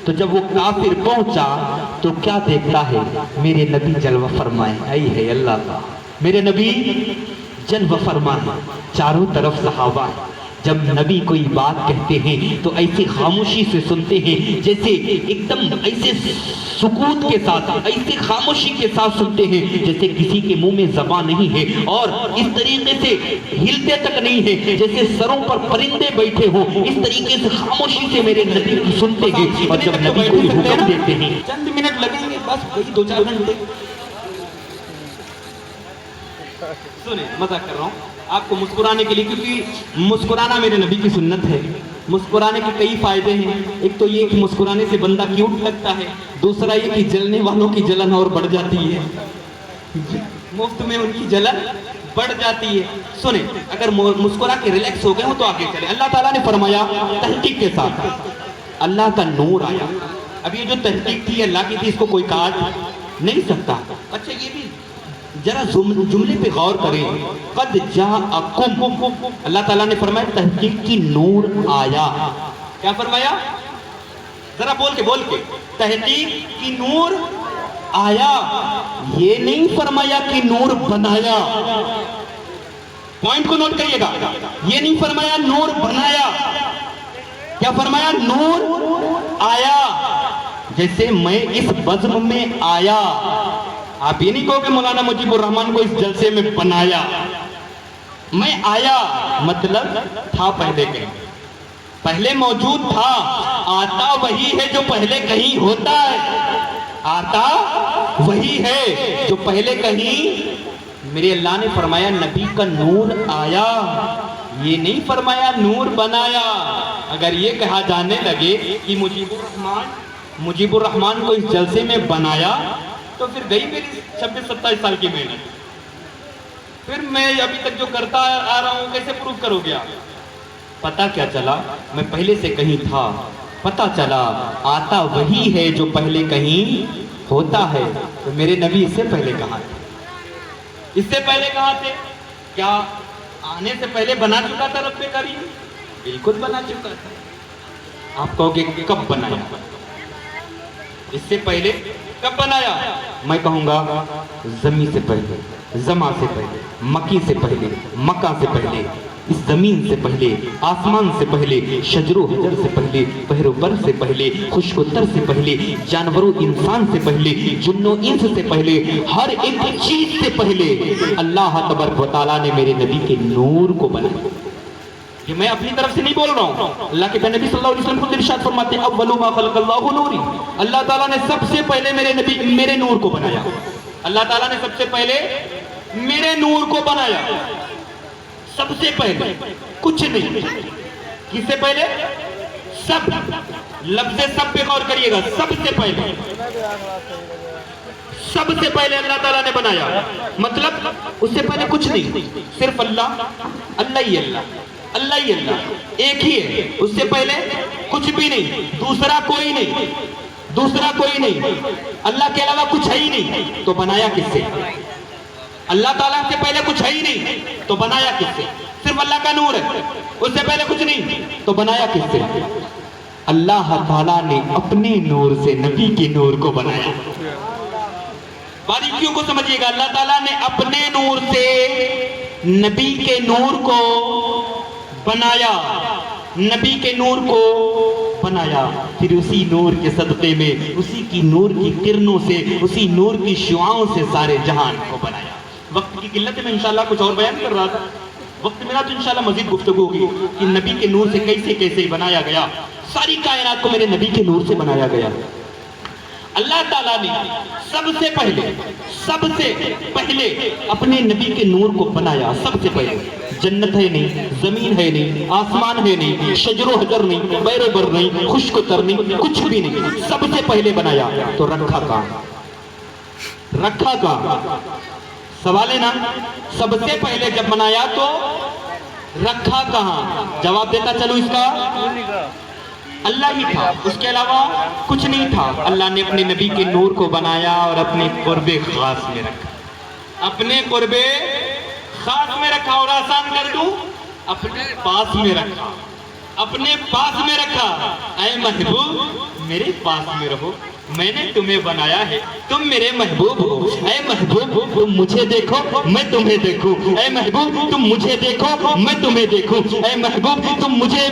تو جب وہ کافر پہنچا تو کیا دیکھتا ہے؟ میرے نبی جلوہ فرمائے، اے ہے اللہ کا، میرے نبی جلوہ فرمائے، چاروں طرف صحابہ ہیں۔ جب نبی کوئی بات کہتے ہیں تو ایسے خاموشی سے سنتے ہیں جیسے ایک دم ایسے سکوت کے ساتھ، ایسے خاموشی کے ساتھ سنتے ہیں جیسے کسی کے منہ میں زبان نہیں ہے، اور اس طریقے سے ہلتے تک نہیں ہے جیسے سروں پر پرندے بیٹھے ہوں، اس طریقے سے خاموشی سے میرے نبی کو سنتے ہیں۔ اور جب نبی کوئی حکم دیتے ہیں، چند منٹ لگیں گے بس، وہی 2-4 گھنٹے، سنیں مزاق کر رہا ہوں آپ کو مسکرانے کے لیے، کیونکہ مسکرانا میرے نبی کی سنت ہے۔ مسکرانے کے کئی فائدے ہیں، ایک تو یہ کہ مسکرانے سے بندہ کیوٹ لگتا ہے، دوسرا یہ کہ جلنے والوں کی جلن اور بڑھ جاتی ہے، مفت میں ان کی جلن بڑھ جاتی ہے۔ سنیں اگر مسکرا کے ریلیکس ہو گئے ہو تو آگے چلیں۔ اللہ تعالیٰ نے فرمایا تحقیق کے ساتھ اللہ کا نور آیا۔ اب یہ جو تحقیق تھی اللہ کی تھی، اس کو کوئی کاٹ نہیں سکتا۔ اچھا یہ بھی ذرا جملے پہ غور کریں، قد جاءکم، اللہ تعالیٰ نے فرمایا تحقیق کی نور آیا۔ کیا فرمایا؟ ذرا بول کے تحقیق کی نور آیا، یہ نہیں فرمایا کہ نور بنایا۔ پوائنٹ کو نوٹ کریے گا، یہ نہیں فرمایا نور بنایا، کیا فرمایا؟ نور آیا۔ جیسے میں اس بزم میں آیا، آپ یہ نہیں کہو کہ مولانا مجیب الرحمان کو اس جلسے میں بنایا، میں آیا مطلب تھا پہلے کہیں، پہلے موجود تھا۔ آتا وہی ہے جو پہلے کہیں ہوتا ہے، آتا وہی ہے جو پہلے کہیں۔ میرے اللہ نے فرمایا نبی کا نور آیا، یہ نہیں فرمایا نور بنایا۔ اگر یہ کہا جانے لگے کہ مجیب الرحمان کو اس جلسے میں بنایا تو پھر گئی میری 26-27 سال کی محنت، پھر میں ابھی تک جو کرتا آ رہا ہوں کیسے پروف کرو گیا؟ پتا کیا چلا؟ میں پہلے سے کہیں تھا، پتا چلا آتا وہی ہے جو پہلے کہیں ہوتا ہے۔ تو میرے نبی اس سے پہلے کہاں تھے؟ اس سے پہلے کہاں تھے؟ کیا آنے سے پہلے بنا چکا تھا رب کریم؟ بالکل بنا چکا تھا۔ آپ کہو گے کب بنایا؟ اس سے پہلے کب بنایا؟ میں کہوں گا زمین سے پہلے، زما سے پہلے، مکی سے پہلے، مکہ سے پہلے، اس زمین سے پہلے، آسمان سے پہلے، شجر و حجر سے پہلے، بحر و بر سے پہلے، خشک و تر سے پہلے، جانور و انسان سے پہلے، جن و انس سے پہلے، ہر ایک چیز سے پہلے اللہ تبارک و تعالیٰ نے میرے نبی کے نور کو بنایا۔ یہ میں اپنی طرف سے نہیں بول رہا ہوں، اللہ کے نبی صلی اللہ علیہ وسلم خود ارشاد فرماتے ہیں اول ما خلق اللہ نوری، اللہ تعالیٰ نے سب سے پہلے میرے نور کو بنایا۔ اللہ تعالیٰ نے سب سے پہلے میرے نور کو بنایا، سب سے پہلے، کچھ نہیں۔ کس سے پہلے؟ سب، لفظ سب پہ غور کریے گا، سب سے پہلے، سب سے پہلے اللہ تعالیٰ نے بنایا، مطلب اس سے پہلے کچھ نہیں، صرف اللہ، اللہ ہی اللہ، اللہ ہی اللہ، ایک ہی ہے، اس سے پہلے کچھ بھی نہیں، دوسرا کوئی نہیں، دوسرا کوئی نہیں، اللہ کے علاوہ کچھ ہے ہی نہیں، تو بنایا کس سے؟ اللہ تعالیٰ سے پہلے کچھ ہے ہی نہیں تو بنایا کس سے؟ صرف اللہ کا نور ہے، اس سے پہلے کچھ نہیں تو بنایا کس سے؟ اللہ تعالیٰ نے اپنے نور سے نبی کے نور کو بنایا. باریکیوں کو سمجھیے گا. اللہ تعالیٰ نے اپنے نور سے نبی کے نور کو بنایا. نبی کے نور کو بنایا. پھر اسی نور کے صدقے میں, اسی کی نور کی کرنوں سے, اسی نور کی شعاؤں سے سارے جہان کو بنایا. وقت کی قلت میں انشاءاللہ کچھ اور بیان کر رہا تھا. وقت میرا تو انشاءاللہ مزید گفتگو ہوگی کہ نبی کے نور سے کیسے کیسے بنایا گیا. ساری کائنات کو میرے نبی کے نور سے بنایا گیا. اللہ تعالیٰ نے سب سے پہلے اپنے نبی کے نور کو بنایا. سب سے پہلے جنت ہے نہیں, زمین ہے نہیں, آسمان ہے نہیں, شجر و حجر نہیں, بیر و بر نہیں, خشک و تر نہیں, کچھ بھی نہیں. سب سے پہلے بنایا تو رکھا کہاں؟ سوال ہے نا. سب سے پہلے جب بنایا تو رکھا کہاں؟ جواب دیتا چلو اس کا اللہ ہی تھا, اس کے علاوہ کچھ نہیں تھا. اللہ نے اپنے نبی کے نور کو بنایا اور اپنے قرب خاص میں رکھا. اپنے قرب خاص میں رکھا. اور آسان کر دوں, اپنے پاس میں رکھا. اپنے پاس میں رکھا. اے محبوب میرے پاس میں رہو, میں نے تمہیں بنایا ہے, تم میرے محبوب ہو. اے محبوب تم مجھے دیکھو, میں تمہیں دیکھوں. اے محبوب تم مجھے دیکھو, میں تمہیں دیکھوں. اے محبوب تم مجھے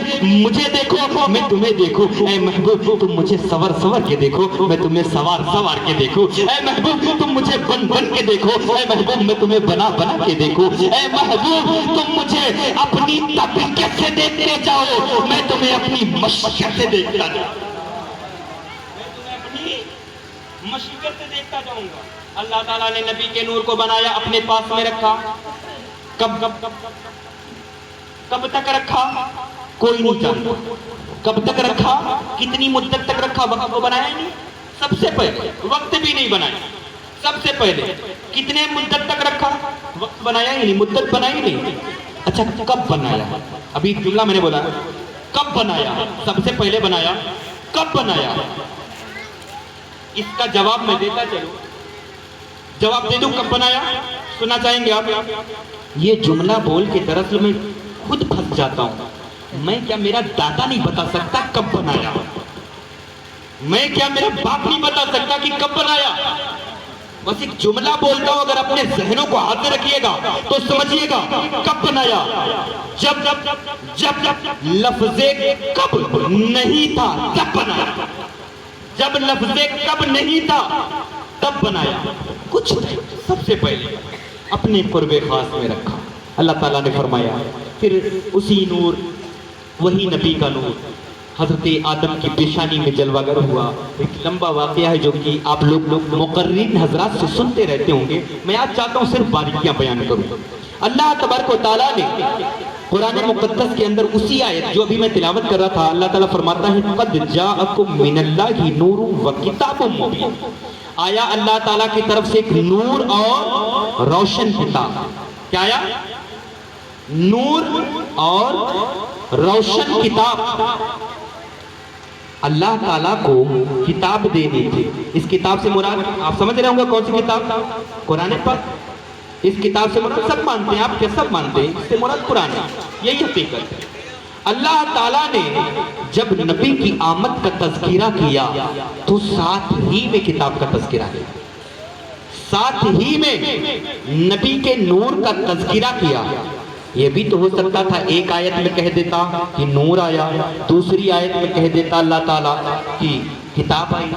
دیکھو, میں تمہیں دیکھوں. اے محبوب تم مجھے سور کے دیکھو, میں تمہیں سوار کے دیکھوں. اے محبوب تم مجھے بن کے دیکھو, اے محبوب میں تمہیں بنا کے دیکھوں. اے محبوب تم مجھے اپنی طبیعت سے دیکھتے جاؤ, میں تمہیں اپنی مشیت سے دیکھتا جاؤں. مشیت سے دیکھتا جاؤں گا. اللہ تعالیٰ نے نبی کے نور کو بنایا, اپنے پاس میں رکھا. کب تک رکھا کوئی نہیں جانتا. کب تک رکھا, کتنی مدت تک رکھا, وقت کو بنایا نہیں. سب سے پہلے وقت بھی نہیں بنایا. سب سے پہلے کتنے مدت تک رکھا, وقت بنایا ہی نہیں, مدت بنائی نہیں. اچھا کب بنایا؟ ابھی جملہ میں نے بولا کب بنایا. سب سے پہلے بنایا, کب بنایا؟ اس کا جواب میں دیتا چلوں. جواب دے دوں کب بنایا, سننا چاہیں گے آپ؟ یہ جملہ بول کے دراصل میں خود پھنس جاتا ہوں. میں کیا میرا دادا نہیں بتا سکتا کب بنایا؟ میں کیا میرا باپ نہیں بتا سکتا کہ کب بنایا؟ بس ایک جملہ بولتا ہوں, اگر اپنے ذہنوں کو ہاتھ میں رکھیے گا تو سمجھیے گا کب بنایا. جب لفظ کب نہیں تھا تب بنایا. جب لفظ کب نہیں تھا تب بنایا. کچھ نہیں, سب سے پہلے اپنے قرب خاص میں رکھا. اللہ تعالیٰ نے فرمایا پھر اسی نور, وہی نبی کا نور حضرت آدم کی پیشانی میں جلوہ گر ہوا. ایک لمبا واقعہ ہے جو کہ آپ لوگ مقررین حضرات سے سنتے رہتے ہوں گے. میں آج چاہتا ہوں صرف باریکیاں بیان کروں. اللہ تبارک و تعالیٰ نے قرآن مقدس کے اندر اسی آیت جو ابھی میں تلاوت کر رہا تھا, اللہ تعالیٰ فرماتا ہے قد جاءکم من اللہ نور و کتاب مبین. آیا اللہ تعالیٰ کی طرف سے ایک نور اور روشن کتاب. کیا آیا؟ نور اور روشن کتاب. اللہ تعالیٰ کو کتاب دینی تھی. اس کتاب سے مراد آپ سمجھ رہے ہوں گے کون سی کتاب؟ قرآن پاک. اس کتاب سے مراد سب مانتے ہیں, آپ کیا سب مانتے ہیں؟ اس سے مراد قرآن ہے. یہی حقیقت ہے. اللہ تعالیٰ نے جب نبی کی آمد کا تذکرہ کیا تو ساتھ ہی میں کتاب کا تذکرہ کیا, ساتھ ہی میں نبی کے نور کا تذکرہ کیا. یہ بھی تو ہو سکتا تھا ایک آیت میں کہہ دیتا کہ نور آیا, دوسری آیت میں کہہ دیتا اللہ تعالیٰ کہ کتاب آئی,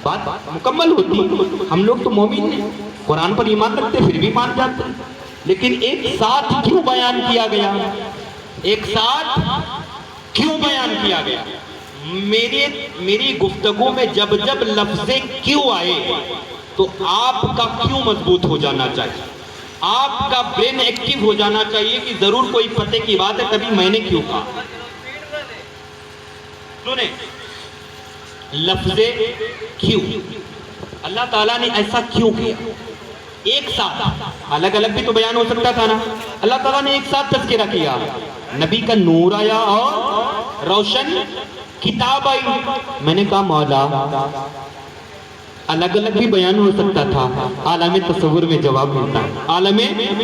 بات مکمل ہوتی. ہم لوگ تو مومن ہیں, قرآن پر ایمان رکھتے پھر بھی مان جاتے ہیں. لیکن ایک ساتھ کیوں بیان کیا گیا؟ ایک ساتھ کیوں بیان کیا گیا؟ میری گفتگو میں جب لفظ کیوں آئے تو آپ کا کیوں مضبوط ہو جانا چاہیے, آپ کا برین ایکٹیو ہو جانا چاہیے کہ ضرور کوئی پتے کی بات ہے, تبھی میں نے کیوں کہا. سنیں, لفظ کیوں, اللہ تعالیٰ نے ایسا کیوں کیا؟ ایک ساتھ, الگ الگ بھی تو بیان ہو سکتا تھا نا. اللہ تعالیٰ نے ایک ساتھ تذکرہ کیا, نبی کا نور آیا اور روشن کتاب آئی. میں نے کہا مولا الگ الگ بھی بیان ہو سکتا تھا، عالم تصور میں جواب ملتا ہے، عالم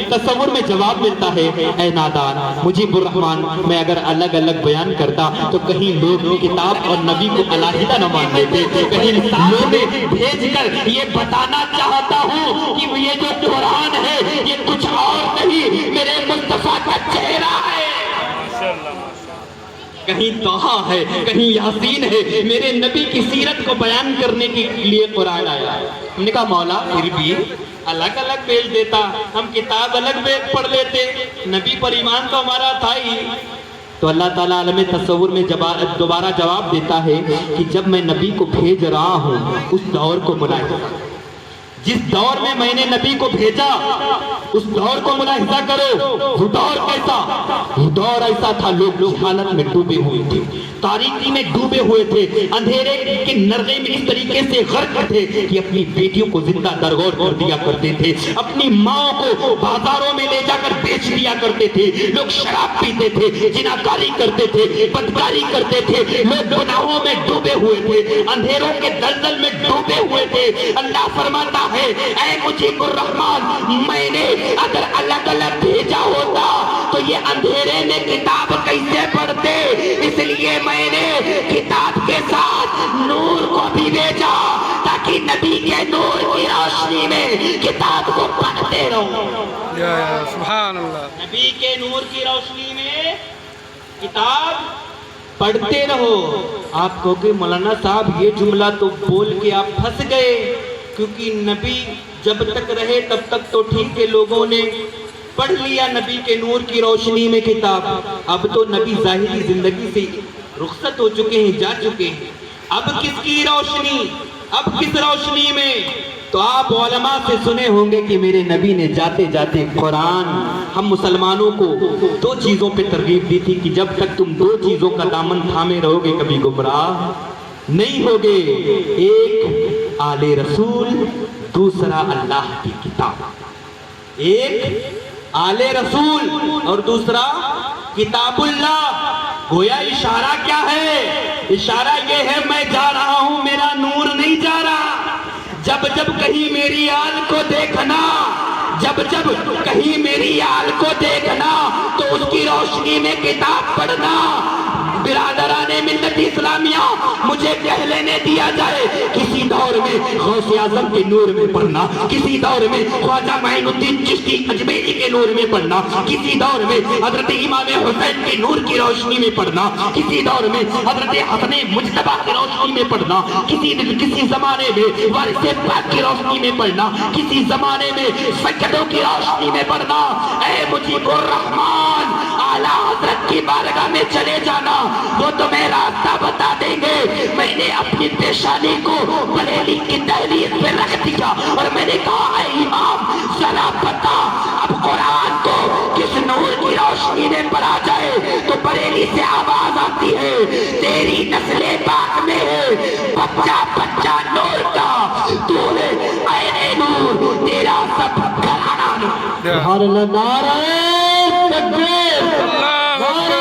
تصور میں جواب ملتا ہے۔ اے نادان مجیب الرحمن، میں اگر الگ الگ بیان کرتا تو کہیں لوگ کتاب اور نبی کو علیحدہ نہ مان لیتے، کہیں لوگ بھیج کر یہ بتانا چاہتا ہوں کہ یہ جو قرآن ہے یہ کچھ اور نہیں، میرے مصطفیٰ کا چہرہ ہے، کہیں توحا ہے، کہیں یاسین ہے، میرے نبی کی سیرت کو بیان کرنے کے لیے قرآن آیا۔ ہم نے کہا مولا پھر بھی الگ الگ بھیج دیتا، ہم کتاب الگ پڑھ لیتے، نبی پر ایمان تو ہمارا تھا ہی۔ تو اللہ تعالیٰ عالم تصور میں دوبارہ جواب دیتا ہے کہ جب میں نبی کو بھیج رہا ہوں اس دور کو ملاحظہ، جس دور میں میں نے نبی کو بھیجا اس دور کو ملاحظہ کرو۔ وہ دور کیسا؟ وہ دور ایسا تھا لوگ حالت میں ڈوبے ہوئے تھے، تاریکی میں ڈوبے ہوئے تھے، اندھیرے کے نرغے میں اس طریقے سے غرق تھے کہ اپنی بیٹیوں کو زندہ درگور کر دیا کرتے تھے، اپنی ماں کو بازاروں میں لے جا کر بیچ دیا کرتے تھے، لوگ شراب پیتے تھے، جناکاری کرتے تھے، بدکاری کرتے تھے، لوگ گناہوں میں ڈوبے ہوئے تھے، اندھیروں کے دلدل میں ڈوبے ہوئے تھے۔ اللہ فرماتا ہے اے مجیب الرحمن، میں نے اگر الگ الگ بھیجا ہوتا تو یہ اندھیرے میں کتاب کیسے پڑھتے؟ اس لیے میں نے کتاب کے ساتھ نور کو بھی بھیجا تاکہ نبی کے نور کی روشنی میں کتاب کو پڑھتے رہو۔ سبحان اللہ۔ نبی کے نور کی روشنی میں کتاب پڑھتے رہو۔ آپ کہو کہ مولانا صاحب یہ جملہ تو بول کے آپ پھنس گئے، کیونکہ نبی جب تک رہے تب تک تو ٹھیک ہے، لوگوں نے پڑھ لیا نبی کے نور کی روشنی میں کتاب، اب تو نبی ظاہری زندگی سے رخصت ہو چکے ہیں، جا چکے ہیں، اب کس کی روشنی، اب کس روشنی میں؟ تو آپ علماء سے سنے ہوں گے کہ میرے نبی نے جاتے جاتے قرآن ہم مسلمانوں کو دو چیزوں پہ ترغیب دی تھی کہ جب تک تم دو چیزوں کا دامن تھامے رہو گے کبھی گمراہ نہیں ہوگے، ایک آل رسول، دوسرا اللہ کی کتاب۔ ایک آل رسول اور دوسرا کتاب اللہ۔ گویا اشارہ کیا ہے؟ اشارہ یہ ہے میں جا رہا ہوں، میرا نور نہیں جا رہا۔ جب جب کہیں میری آل کو دیکھنا، جب جب کہیں میری آل کو دیکھنا تو اس کی روشنی میں کتاب پڑھنا۔ برادران ملت اسلامیہ مجھے کہہ لینے دیا جائے، کسی دور میں غوث اعظم کے نور میں پڑھنا، کسی دور میں خواجہ معین الدین چشتی اجمیری کے نور میں پڑھنا، کسی دور میں حضرت امام حسین کے نور کی روشنی میں پڑھنا، کسی دور میں حضرت حسن مجتبیٰ کی روشنی میں پڑھنا، کسی زمانے میں وارث پاک کی روشنی میں پڑھنا، کسی زمانے میں سجدوں کی روشنی میں پڑھنا۔ اے مجیب الرحمن، اعلیٰ حضرت کی بارگاہ میں چلے جانا، وہ تمہیں راستہ بتا دیں گے۔ میں نے اپنی پیشانی کو بریلی کی دہلیز پہ رکھ دیا اور میں نے کہا اے امام ذرا بتا اب قرآن کو کس نور کی روشنی میں پڑھا جائے؟ تو بریلی سے آواز آتی ہے تیری نسل پاک میں ہے بچہ بچہ نور کا، تو ہے عین نور، تیرا سب گھرانہ نور۔ سبحان اللہ، نعرہ تکبیر، نعرہ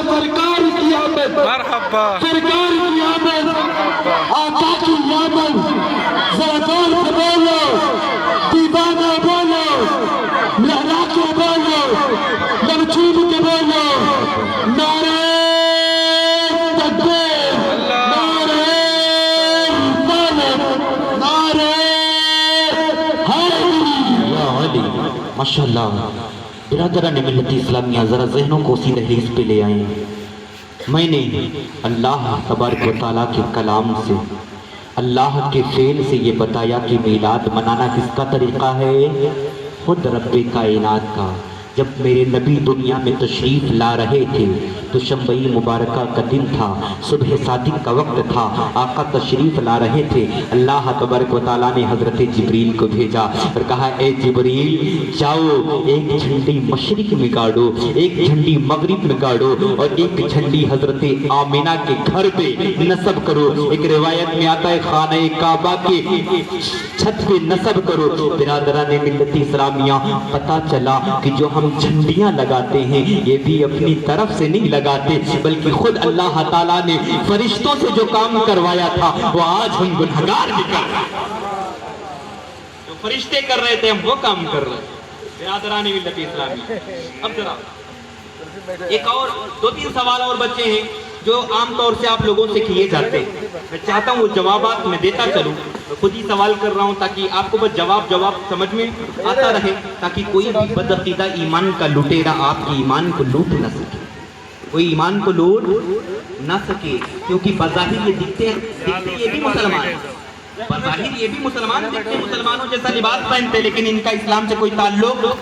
سرکار کی آمد، آقا کی آمد، ذرا زور سے بولو، دیوانہ بولو، لہرا کے بولو، لمچوب کے بولو، نعرہ تکبیر، نعرہ رسالت، نعرہ حیدری۔ یا علی، ماشاءاللہ۔ برادران ملت اسلامیہ ذرا ذہنوں کو اسی دہلیز پہ لے آئیں۔ میں نے اللہ تبارک و تعالیٰ کے کلام سے، اللہ کے فعل سے یہ بتایا کہ میلاد منانا کس کا طریقہ ہے؟ خود رب کائنات کا۔ جب میرے نبی دنیا میں تشریف لا رہے تھے تو شمبئی مبارکہ کا دن تھا، صبح صادق کا وقت تھا، آقا تشریف لا رہے تھے۔ اللہ تبارک و تعالیٰ نے حضرت جبریل کو بھیجا اور کہا اے جبریل جاؤ ایک جھنڈی مشرق میں گاڑو، ایک جھنڈی مغرب میں گاڑو اور ایک جھنڈی حضرت آمینہ کے گھر پہ نصب کرو۔ ایک روایت میں آتا ہے خانہ کعبہ کے چھت پہ نصب کرو۔ برادران ملت اسلامیہ، پتہ چلا کہ جو ہم جھنڈیاں لگاتے ہیں یہ بھی اپنی طرف سے نہیں لگاتے، بلکہ خود اللہ تعالیٰ نے فرشتوں سے جو کام کروایا تھا وہ آج ہم گنہگار بھی کر رہے ہیں۔ جو فرشتے کر رہے تھے ہم وہ کام کر رہے ہیں۔ برادران ملت اسلامیہ، اب ذرا ایک اور 2-3 سوال اور بچے ہیں جو عام طور سے آپ لوگوں سے کیے جاتے ہیں۔ میں چاہتا ہوں وہ جوابات میں دیتا چلوں، میں خود ہی سوال کر رہا ہوں تاکہ آپ کو بس جواب سمجھ میں آتا رہے، تاکہ کوئی بھی بدعقیدہ ایمان کا لٹیرا آپ کی ایمان کو لوٹ نہ سکے، کوئی ایمان کو لوٹ نہ سکے، کیونکہ بظاہر یہ دکھتے یہ بھی مسلمان ہیں، بظاہر یہ بھی مسلمان دکھتے، مسلمانوں جیسا لباس پہنتے، لیکن ان کا اسلام سے کوئی تعلق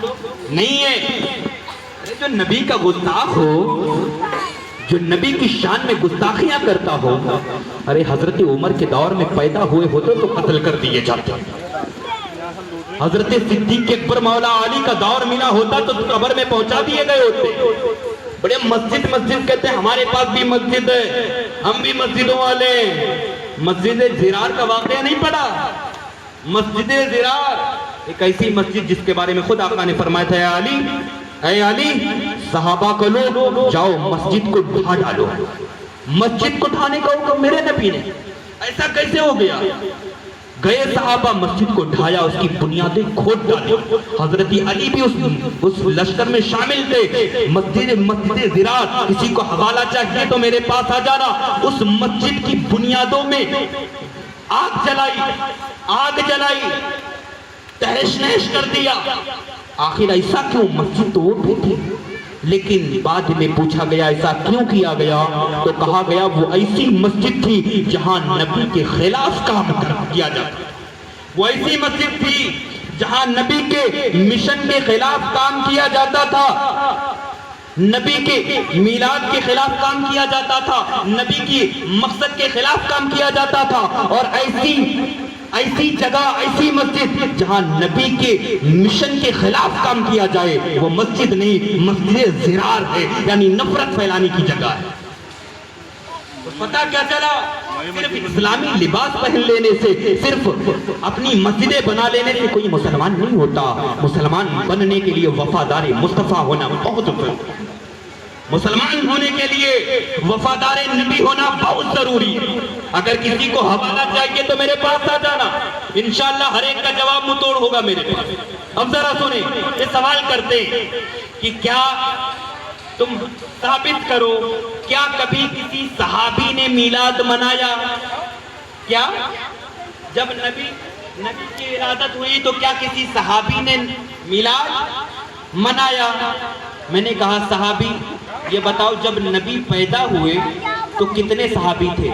نہیں ہے۔ جو نبی کا گستاخ ہو، جو نبی کی شان میں گستاخیاں کرتا ہو، ارے حضرت عمر کے دور میں پیدا ہوئے ہوتے تو قتل کر دیے جاتے، حضرت صدیق اکبر مولا علی کا دور ملا ہوتا تو قبر میں پہنچا دیے گئے ہوتے۔ بڑے مسجد کہتے ہیں، ہمارے پاس بھی مسجد ہے، ہم بھی مسجدوں والے ہیں۔ مسجد زرار کا واقعہ نہیں پڑا؟ مسجد زرار ایک ایسی مسجد جس کے بارے میں خود آقا نے فرمایا تھا اے علی صحابہ کو لو جاؤ مسجد کو ڈھا ڈالو۔ مسجد کو ڈھانے کا حکم میرے نبی نے، ایسا کیسے ہو گیا؟ گئے صحابہ، مسجد کو ڈھایا، اس کی بنیادیں کھود ڈالی۔ حضرت علی بھی اس لشکر میں شامل تھے۔ مسجد زرار، کسی کو حوالہ چاہیے تو میرے پاس آ جانا۔ اس مسجد کی بنیادوں میں آگ جلائی، تہش نہش کر دیا۔ آخر ایسا کیوں؟ مسجد تو وہ بھی تھی، لیکن بعد میں پوچھا گیا ایسا کیوں کیا گیا تو کہا گیا وہ ایسی مسجد تھی جہاں نبی کے خلاف کام کیا جاتا، وہ ایسی مسجد تھی جہاں نبی کے مشن کے خلاف کام کیا جاتا تھا، نبی کے میلاد کے خلاف کام کیا جاتا تھا، نبی کی مقصد کے خلاف کام کیا جاتا تھا۔ اور ایسی جگہ، ایسی مسجد جہاں نبی کے مشن کے خلاف کام کیا جائے وہ مسجد نہیں، مسجد زرار ہے، یعنی نفرت پھیلانے کی جگہ ہے۔ تو پتہ کیا چلا؟ صرف اسلامی لباس پہن لینے سے، صرف اپنی مسجدیں بنا لینے سے کوئی مسلمان نہیں ہوتا۔ مسلمان بننے کے لیے وفادار مصطفیٰ ہونا بہت ضروری ہے، مسلمان ہونے کے لیے وفادار نبی ہونا بہت ضروری ہے۔ اگر کسی کو حوالہ چاہیے تو میرے پاس آ جانا، انشاءاللہ ہر ایک کا جواب متوڑ ہوگا میرے پاس۔ اب ذرا سنیں، یہ سوال کرتے ہیں کہ کیا تم ثابت کرو، کیا کبھی کسی صحابی نے میلاد منایا؟ کیا جب نبی کی ولادت ہوئی تو کیا کسی صحابی نے میلاد منایا؟ میں نے کہا صحابی، یہ بتاؤ جب نبی پیدا ہوئے تو کتنے صحابی تھے؟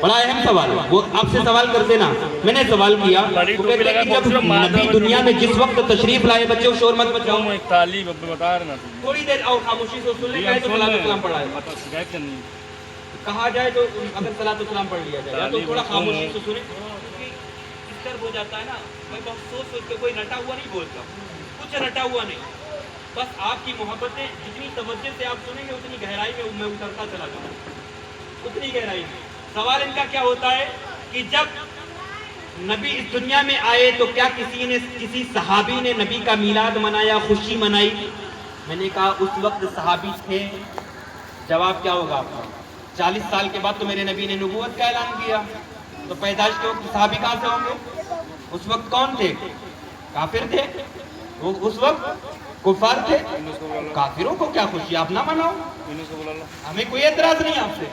بڑا اہم سوال ہے، وہ آپ سے سوال کرتے نا، میں نے سوال کیا، وہ کہتے ہیں کہ جب نبی دنیا میں جس وقت تشریف لائے، بچوں شور مت بچاؤ، تھوڑی دیر اور خاموشی سے سن لیں، کہے تو صلاۃ السلام پڑھا ہے، کہا جائے تو اگر صلاۃ السلام پڑھ لیا جائے، یا تو تھوڑا خاموشی سے سنیں، ڈسٹرب ہو جاتا ہے نا، میں بہت سوچ کے کوئی رٹا ہوا نہیں بولتا، کچھ رٹا ہوا نہیں، بس آپ کی محبتیں جتنی توجہ سے آپ سنیں گے اتنی گہرائی میں اترتا چلا جاؤں گا، اتنی گہرائی میں۔ سوال ان کا کیا ہوتا ہے کہ جب نبی اس دنیا میں آئے تو کیا کسی صحابی نے نبی کا میلاد منایا، خوشی منائی؟ میں نے کہا اس وقت صحابی تھے؟ جواب کیا ہوگا آپ کا؟ 40 سال کے بعد تو میرے نبی نے نبوت کا اعلان کیا، تو پیدائش کے وقت صحابی کہاں سے ہوں گے؟ اس وقت کون تھے؟ کافر تھے، وہ اس وقت کفار تھے۔ کافروں کو کیا خوشی؟ آپ نہ مناؤ، ہمیں کوئی اعتراض نہیں آپ سے،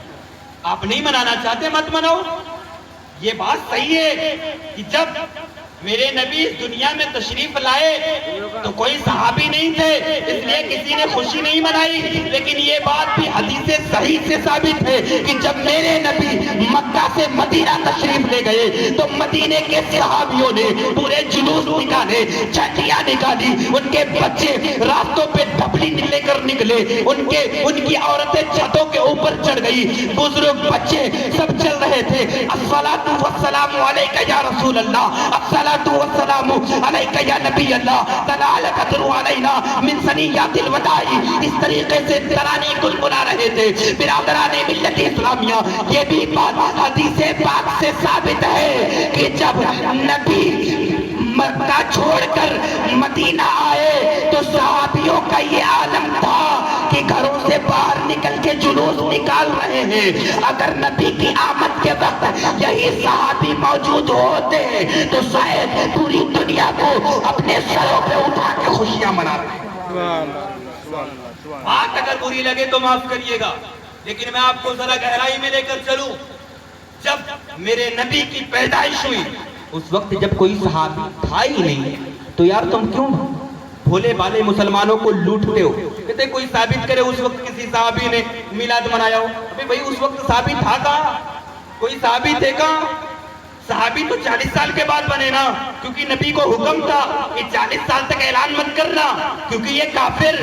آپ نہیں منانا چاہتے مت مناؤ۔ یہ بات صحیح ہے کہ جب میرے نبی اس دنیا میں تشریف لائے تو کوئی صحابی نہیں تھے، اس لیے کسی نے خوشی نہیں منائی، لیکن یہ بات بھی حدیث صحیح سے ثابت ہے کہ جب میرے نبی مکہ سے مدینہ تشریف لے گئے تو مدینے کے صحابیوں نے پورے جلوس نکالے، چھٹیاں نکالی، ان کے بچے راستوں پہ ڈھبلی لے کر نکلے، ان کی عورتیں چھتوں کے اوپر چڑھ گئی، بزرگ بچے سب چل رہے تھے۔ الصلاۃ والسلام علیک یا رسول اللہ، الصلاۃ والسلام علیک یا نبی اللہ، تنال قدر علینا من ثنیات الوداع، اس طریقے سے ترانے گنگنا رہے تھے۔ برادران ملت اسلامیہ، یہ بھی بات حدیث پاک سے ثابت ہے کہ جب نبی مکہ چھوڑ کر مدینہ آئے تو صحابیوں کا یہ عالم تھا کہ گھروں سے باہر نکل کے جلوس نکال رہے ہیں۔ اگر نبی کی آمد کے وقت یہی صحابی موجود ہوتے تو شاید پوری دنیا کو اپنے سروں پہ اٹھا کے خوشیاں منا رہے ہیں۔ بات اگر بری لگے تو معاف کریے گا، لیکن میں آپ کو ذرا گہرائی میں لے کر چلوں۔ جب میرے نبی کی پیدائش ہوئی اس وقت جب کوئی صحابی تھا ہی نہیں تو یار تم کیوں بھولے بالے مسلمانوں کو لوٹتے ہو؟ کہتے کوئی ثابت کرے اس وقت کسی صحابی نے میلاد منایا ہو۔ ابھی بھائی اس وقت صحابی تھا کہاں؟ کوئی صحابی تھے کہاں؟ صحابی تو 40 سال کے بعد بنے نا، کیونکہ نبی کو حکم تھا کہ 40 سال تک اعلان مت کرنا، کیونکہ یہ کافر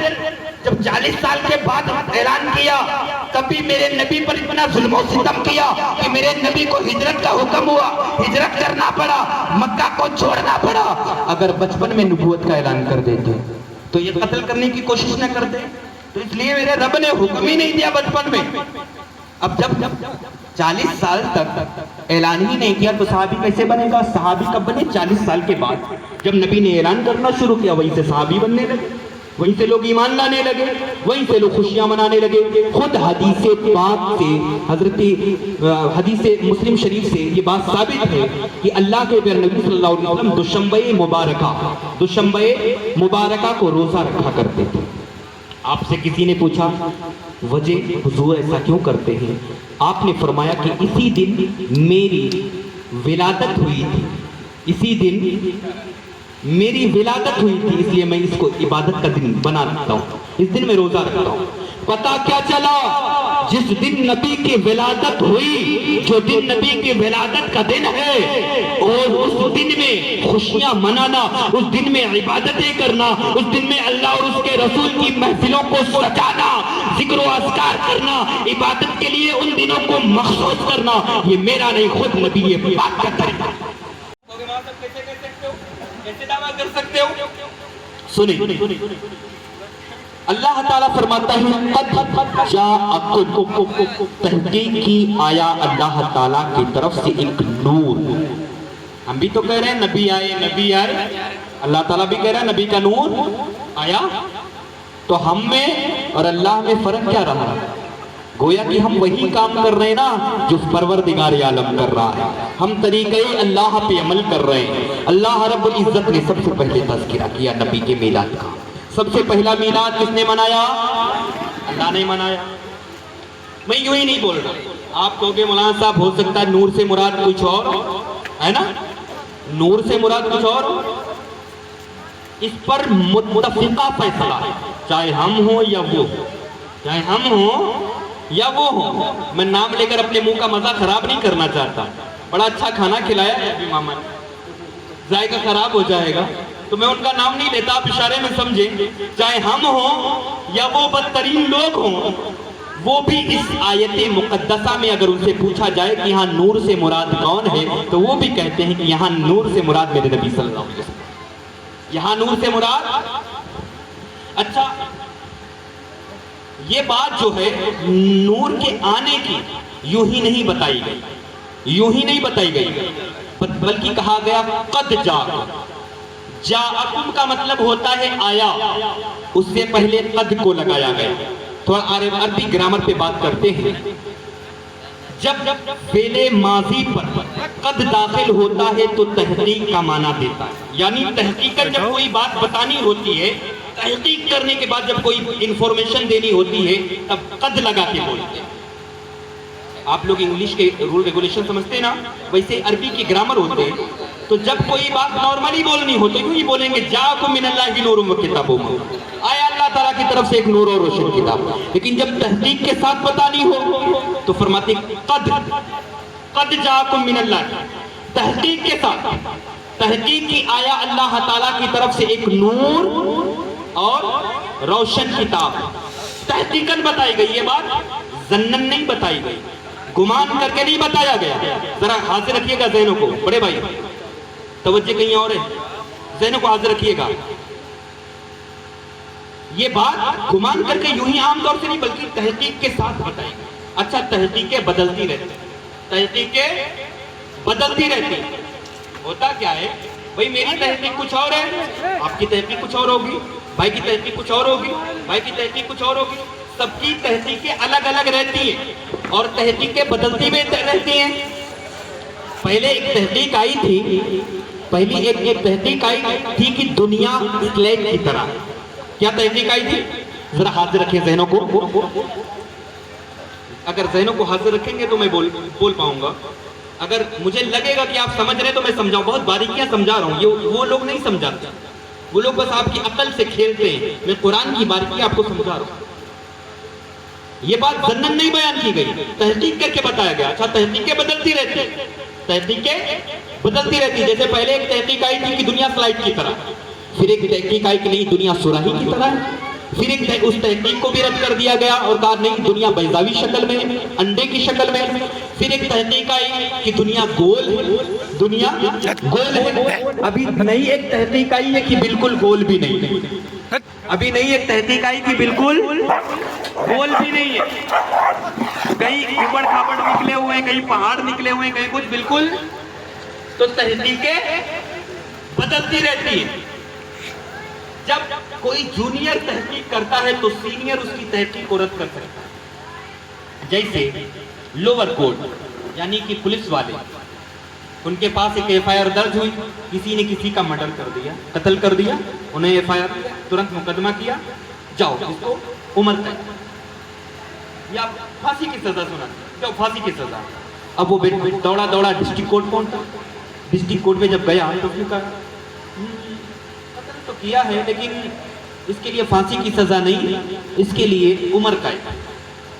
جب 40 سال کے بعد اعلان کیا تب بھی میرے نبی پر اتنا ظلم و ستم کیا کہ میرے نبی کو ہجرت کا حکم ہوا، ہجرت کرنا پڑا، مکہ کو چھوڑنا پڑا۔ اگر بچپن میں نبوت کا اعلان کر دیتے تو یہ قتل کرنے کی کوشش نہ کرتے، تو اس لیے میرے رب نے حکم ہی نہیں دیا بچپن میں۔ اب جب 40 سال تک اعلان ہی نہیں کیا تو صحابی کیسے بنے گا؟ صحابی کب بنے؟ 40 سال کے بعد جب نبی نے اعلان کرنا شروع کیا وہیں سے صحابی بننے لگے، وہیں سے لوگ ایمان لانے لگے، وہیں سے لوگ خوشیاں منانے لگے۔ خود حدیث پاک سے حدیث مسلم شریف سے یہ بات ثابت ہے کہ اللہ کے پیارے نبی صلی اللہ علیہ وسلم دوشنبہ مبارکہ کو روزہ رکھا کرتے تھے۔ آپ سے کسی نے پوچھا وجہ حضور ایسا کیوں کرتے ہیں؟ آپ نے فرمایا کہ اسی دن میری ولادت ہوئی تھی، اسی دن میری ولادت ہوئی تھی، اس لیے میں اس کو عبادت کا دن بنا رکھتا ہوں، اس دن میں روزہ رکھتا ہوں۔ پتا کیا چلا؟ جس دن نبی کی ولادت ہوئی، جو دن نبی کی ولادت کا دن ہے، اور اس دن میں خوشیاں منانا، اس دن میں عبادتیں کرنا، اس دن میں اللہ اور اس کے رسول کی محفلوں کو سجانا، ذکر و اذکار کرنا، عبادت کے لیے ان دنوں کو مخصوص کرنا، یہ میرا نہیں خود نبی پاک کا طریقہ۔ کیسے دعویٰ کر سکتے ہو؟ سنیں، اللہ تعالیٰ فرماتا ہے قد جاءکم، تحقیق کی آیا اللہ تعالیٰ کی طرف سے ایک نور۔ ہم بھی تو کہہ رہے ہیں نبی آئے، نبی آئے، اللہ تعالیٰ بھی کہہ رہا ہے نبی کا نور آیا، تو ہم میں اور اللہ میں فرق کیا رہا؟ گویا کہ ہم وہی کام کر رہے ہیں نا جو پروردگار عالم کر رہا ہے، ہم طریقے اللہ پہ عمل کر رہے ہیں۔ اللہ رب العزت نے سب سے پہلے تذکرہ کیا نبی کے میلاد کا۔ سب سے پہلا میلاد کس نے منایا؟ اللہ نے منایا۔ میں یوں ہی نہیں بول رہا، آپ کہو گے مولانا صاحب ہو سکتا ہے نور سے مراد کچھ اور ہے نا، نور سے مراد کچھ اور، اس پر متفقہ فیصلہ ہے، چاہے ہم ہوں یا وہ، چاہے ہم ہوں یا وہ ہوں۔ میں نام لے کر اپنے منہ کا مزہ خراب نہیں کرنا چاہتا، بڑا اچھا کھانا کھلایا ہے ابھی ماما نے، ذائقہ خراب ہو جائے گا تو میں ان کا نام نہیں لیتا، آپ اشارے میں سمجھیں، چاہے ہم ہوں یا وہ بدترین لوگ ہوں، وہ بھی اس آیت مقدسہ میں اگر ان سے پوچھا جائے کہ یہاں نور سے مراد کون ہے تو وہ بھی کہتے ہیں کہ یہاں نور سے مراد میرے نبی صلی اللہ علیہ وسلم، یہاں نور سے مراد۔ اچھا، یہ بات جو ہے نور کے آنے کی یوں ہی نہیں بتائی گئی، یوں ہی نہیں بتائی گئی، بلکہ کہا گیا قد جاءکم کا مطلب ہوتا ہے آیا، اس سے پہلے قد کو لگایا گیا۔ تھوڑا عربی گرامر پہ بات کرتے ہیں، جب فعل ماضی پر قد داخل ہوتا ہے تو تحقیق کا معنی دیتا ہے، یعنی تحقیقاً جب کوئی بات بتانی ہوتی ہے، تحقیق کرنے کے بعد جب کوئی انفارمیشن دینی ہوتی ہے تب قد لگا کے بولتے ہیں۔ آپ لوگ انگلش کے رول ریگولیشن سمجھتے ہیں نا، ویسے عربی کی گرامر ہوتے ہیں، تو جب کوئی بات نارملی بولنی ہو تو یوں ہی بولیں گے جاءکم من اللہ نور و کتاب مبین، آیا اللہ تعالیٰ کی طرف سے ایک نور اور روشن کتاب۔ لیکن جب تحقیق کے ساتھ بتانی ہو تو فرماتے قد جاءکم من اللہ، تحقیق کے ساتھ، تحقیق کی آیا اللہ تعالیٰ کی طرف سے ایک نور اور روشن کتاب، تحقیقاً بتائی گئی۔ یہ بات ظنن نہیں بتائی گئی، گمان کر کے نہیں بتایا گیا۔ ذرا حاضر رکھیے گا ذہنوں کو، بڑے بھائی توجہ کہیں اور ہے، ذہنوں کو حاضر رکھیے گا۔ یہ بات گمان کر کے یوں ہی عام طور سے نہیں بلکہ تحقیق کے ساتھ بتائی گئی۔ اچھا تحقیقیں بدلتی رہتی، تحقیقیں بدلتی رہتی، ہوتا کیا ہے بھئی میری تحقیق کچھ اور ہے، آپ کی تحقیق کچھ اور ہوگی، بھائی کی تحقیق کچھ اور ہوگی، بھائی کی تحقیق کچھ اور ہوگی، سب کی تحقیقیں الگ الگ رہتی ہیں اور تحقیقیں بدلتی بھی رہتی ہیں۔ پہلے ایک تحقیق آئی تھی کہ دنیا سلیٹ کی طرح، کیا تحقیق آئی تھی؟ ذرا حاضر رکھیں ذہنوں کو، اگر ذہنوں کو حاضر رکھیں گے تو میں بول پاؤں گا، اگر مجھے لگے گا کہ آپ سمجھ رہے ہیں تو میں سمجھاؤں، بہت باریکیاں سمجھا رہا ہوں، یہ وہ لوگ نہیں سمجھاتے، وہ لوگ بس آپ کی عقل سے کھیلتے ہیں، میں قرآن کی باریکی آپ کو سمجھا رہا ہوں۔ یہ بات ظنن نہیں بیان کی گئی، تحقیق کر کے بتایا گیا۔ اچھا تحقیقیں بدلتی رہتی، تحقیقیں بدلتی رہتی، جیسے پہلے ایک تحقیق آئی تھی کہ دنیا سلائڈ کی طرح، پھر ایک تحقیق آئی کہ نہیں دنیا سراہی کی طرح ہے، پھر ایک اس تحقیق کو بھی رد کر دیا گیا اور کہا نہیں دنیا بیضاوی شکل میں، انڈے کی شکل میں، پھر ایک تحقیق آئی کہ دنیا گول ہے، دنیا گول ہے، ابھی نئی ایک تحقیق آئی ہے کہ بالکل گول بھی نہیں ہے، ابھی نئی ایک تحقیق آئی کہ بالکل گول بھی نہیں ہے، کہیں اوپر کھاپڑ نکلے ہوئے ہیں، کہیں پہاڑ نکلے ہوئے ہیں، کہیں کچھ بالکل، تو تحقیقیں بدلتی رہتی ہیں۔ جب کوئی جونیئر تحقیق کرتا ہے تو سینئر اس کی تحقیق کو رد کر سکتا ہے، جیسے لوور کورٹ یعنی کہ پولیس والے، ان کے پاس ایک ایف آئی آر درج ہوئی، کسی نے کسی کا مرڈر کر دیا، قتل کر دیا، انہیں ایف آئی آر ترنت مقدمہ کیا، جاؤ اس کو عمر قید یا پھانسی کی سزا سنا، جاؤ پھانسی کی سزا۔ اب وہ دوڑا ڈسٹرکٹ کورٹ پہنچا، ڈسٹرکٹ کورٹ میں جب گیا تو اس نے کہا قتل تو کیا ہے لیکن اس کے لیے پھانسی کی سزا نہیں، اس کے لیے عمر قید۔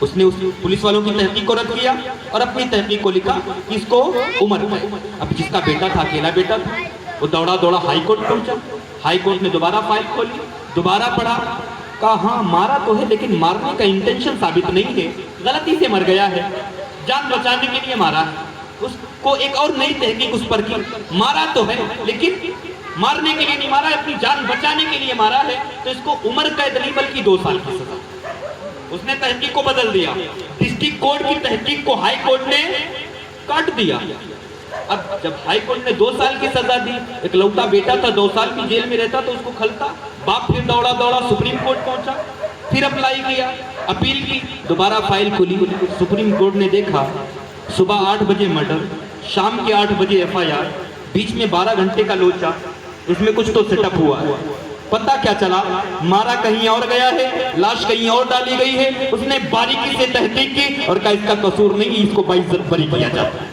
اس نے پولیس والوں کی تحقیق کو رد کیا اور اپنی تحقیق کو لکھا کہ اس کو عمر قید۔ اب جس کا بیٹا تھا اکیلا بیٹا تھا، وہ دوڑا ہائی کورٹ پہنچا، ہائی کورٹ نے دوبارہ فائل کھولی، دوبارہ پڑھا، کہا ہاں مارا تو ہے لیکن مارنے کا انٹینشن ثابت نہیں ہے، غلطی سے مر گیا ہے، جان بچانے کے لیے مارا ہے۔ اس کو ایک اور نئی تحقیق اس پر کی، مارا تو ہے لیکن مارنے کے لیے نہیں مارا ہے، اپنی جان بچانے کے لیے مارا ہے، تو اس کو عمر قید نہیں بلکہ 2 سال کی سزا۔ اس نے تحقیق کو بدل دیا، ڈسٹرکٹ کورٹ کی تحقیق کو ہائی کورٹ نے کاٹ دیا۔ اب جب ہائی کورٹ نے 2 سال کی سزا دی، ایک لوٹا بیٹا تھا 2 سال کی جیل میں رہتا تو اس کو کھلتا، باپ پھر دوڑا سپریم کورٹ پہنچا، پھر اپلائی کیا، اپیل کی، دوبارہ فائل کھلی، سپریم کورٹ نے دیکھا صبح 8 بجے مرڈر، شام کے 8 بجے ایف آئی آر، بیچ میں 12 گھنٹے کا لوچا، اس میں کچھ تو سیٹ اپ ہوا ہے۔ پتہ کیا چلا، مارا کہیں اور گیا ہے، لاش کہیں اور ڈالی گئی ہے۔ اس نے باریکی سے تحقیق کی اور کہا اس کا قصور نہیں، اس کو باعزت بری کیا جاتا ہے۔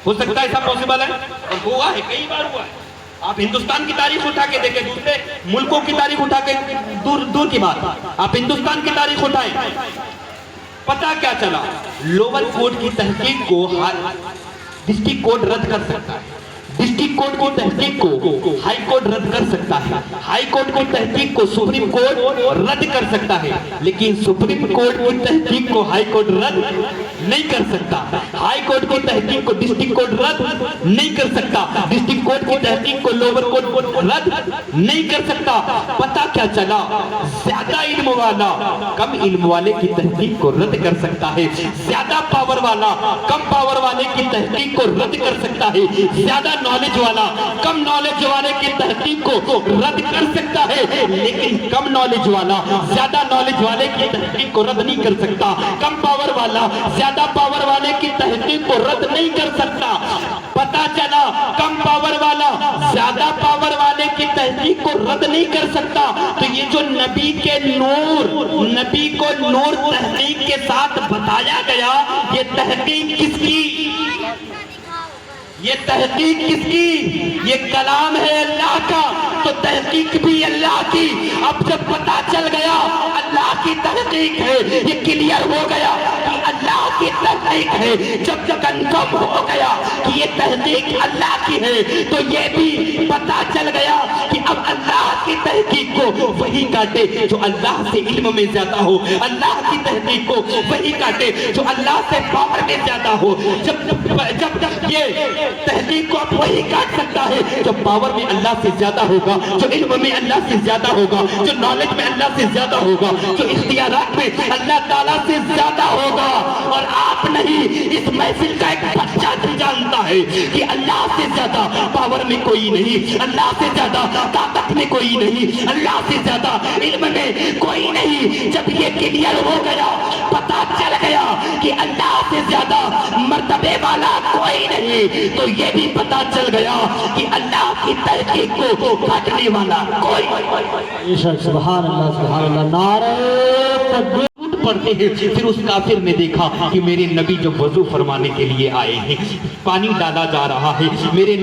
ہو سکتا ہے ایسا پاسبل ہے، اور ہوا ہے، کئی بار ہوا ہے۔ آپ ہندوستان کی تاریخ اٹھا کے دیکھیں، دوسرے ملکوں کی تاریخ اٹھا کے، دور کی بات، آپ ہندوستان کی تاریخ اٹھائیں، پتہ کیا چلا، لوور کورٹ کی تحقیق کو ڈسٹرکٹ کورٹ رد کر سکتا ہے، ڈسٹرکٹ کورٹ کی تحقیق کو ہائی کورٹ رد کر سکتا ہے، ہائی کورٹ کی تحقیق کو سپریم کورٹ رد کر سکتا ہے، لیکن سپریم کورٹ کی تحقیق کو ہائی کورٹ رد نہیں کر سکتا، ہائی کورٹ کی تحقیق کو ڈسٹرکٹ کورٹ رد نہیں کر سکتا، ڈسٹرکٹ کورٹ کی تحقیق کو لوور کورٹ رد نہیں کر سکتا۔ پتہ کیا چلا، زیادہ علم والا کم علم والے کی تحقیق کو رد کر سکتا ہے، زیادہ پاور والا کم پاور والے کی تحقیق کو رد کر سکتا ہے، زیادہ نالج والا کم نالج والے کی تحقیق کو رد کر سکتا ہے، لیکن کم نالج والا زیادہ نالج والے کی تحقیق کو رد نہیں کر سکتا، کم پاور والا زیادہ پاور والے کی تحقیق کو رد نہیں کر سکتا۔ پتہ چلا، کم پاور والا زیادہ پاور والے کی تحقیق کو رد نہیں کر سکتا، تو یہ جو نبی کے نور، نبی کو نور تحقیق کے ساتھ بتایا گیا، یہ تحقیق کس کی؟ یہ تحقیق کس کی؟ یہ کلام ہے اللہ کا، تو تحقیق بھی اللہ کی۔ اب جب پتا چل گیا اللہ کی تحقیق ہے، یہ کلیئر ہو گیا کہ اللہ کی تحقیق ہے، جب کنفرم ہو گیا کہ یہ تحقیق اللہ کی ہے، تو یہ بھی پتا چل گیا کہ اب اللہ کی تحقیق کو وہی کاٹے جو اللہ سے علم میں زیادہ ہو، اللہ کی تحقیق کو وہی کاٹے جو اللہ سے پاور میں زیادہ ہو۔ جب تک یہ تحقیق کو اب وہی کاٹ سکتا ہے جو پاور میں اللہ سے زیادہ ہوگا، جو علم میں اللہ سے زیادہ ہوگا، جو نالج میں اللہ سے زیادہ ہوگا، جو اختیارات میں اللہ تعالیٰ سے زیادہ ہوگا۔ اور آپ نہیں، اس محفل کا ایک بچہ بھی جانتا ہے کہ اللہ سے زیادہ پاور میں کوئی نہیں، اللہ سے زیادہ طاقت میں کوئی نہیں، اللہ سے زیادہ علم میں کوئی نہیں۔ جب یہ کلیئر ہو گیا، پتا چل گیا کہ اللہ سے زیادہ مرتبے والا کوئی نہیں، تو یہ بھی پتا چل گیا کہ اللہ کی تحقیق کو کاٹنے والا کوئی نہیں۔ سبحان اللہ سبحان اللہ، نعرہ تکبیر پڑھتے ہیں۔ پھر اس کافر نے دیکھا کہ میرے نبی جو وضو فرمانے کے لیے آئے ہیں، پانی ڈالا جا رہا ہے، میرے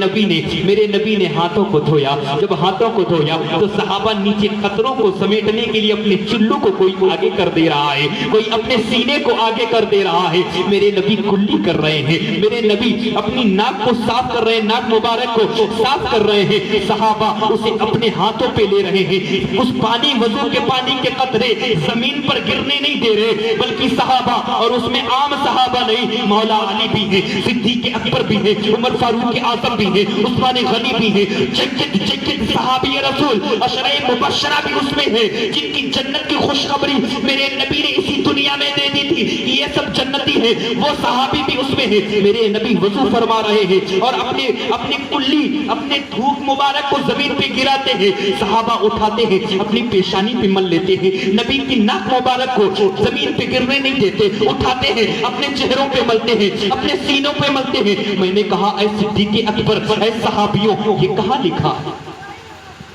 نبی نے ہاتھوں کو دھویا۔ جب ہاتھوں کو دھویا تو صحابہ نیچے قطروں کو سمیٹنے کے لیے اپنے چلوں کو کوئی آگے کر دے رہا ہے، کوئی اپنے سینے کو آگے کر دے رہا ہے۔ میرے نبی کلی کر رہے ہیں، میرے نبی اپنی ناک کو صاف کر رہے ہیں، ناک مبارک کو صاف کر رہے ہیں۔ صحابہ اسے اپنے ہاتھوں پہ لے رہے ہیں۔ اس پانی، وضو کے پانی کے قطرے زمین پر گرنے نہیں دے رہے، بلکہ صحابہ، اور اس میں عام صحابہ نہیں، مولا علی بھی ہیں، صدیق اکبر بھی ہیں، عمر فاروق اعظم بھی ہیں، عثمان غنی بھی ہیں، جنگت صحابی رسول عشرہ مبشرہ بھی اس میں ہیں، جن کی جنت کی خوشخبری میرے نبی نے اسی دنیا میں دے دی تھی کہ یہ سب جنتی ہیں، وہ صحابی بھی اس میں ہیں۔ میرے نبی وضو فرما رہے ہیں اور اپنے کلی، اپنے تھوک مبارک کو زمین پہ گراتے ہیں۔ صحابہ اٹھاتے ہیں، اپنی پیشانی پہ مل لیتے ہیں، نبی کی ناک مبارک کو زمین پہ گرنے نہیں دیتے، اٹھاتے ہیں، اپنے چہروں پہ ملتے ہیں، اپنے سینوں پہ ملتے ہیں۔ میں نے کہا اے صدیق اکبر، اے صحابیوں، یہ کہاں لکھا؟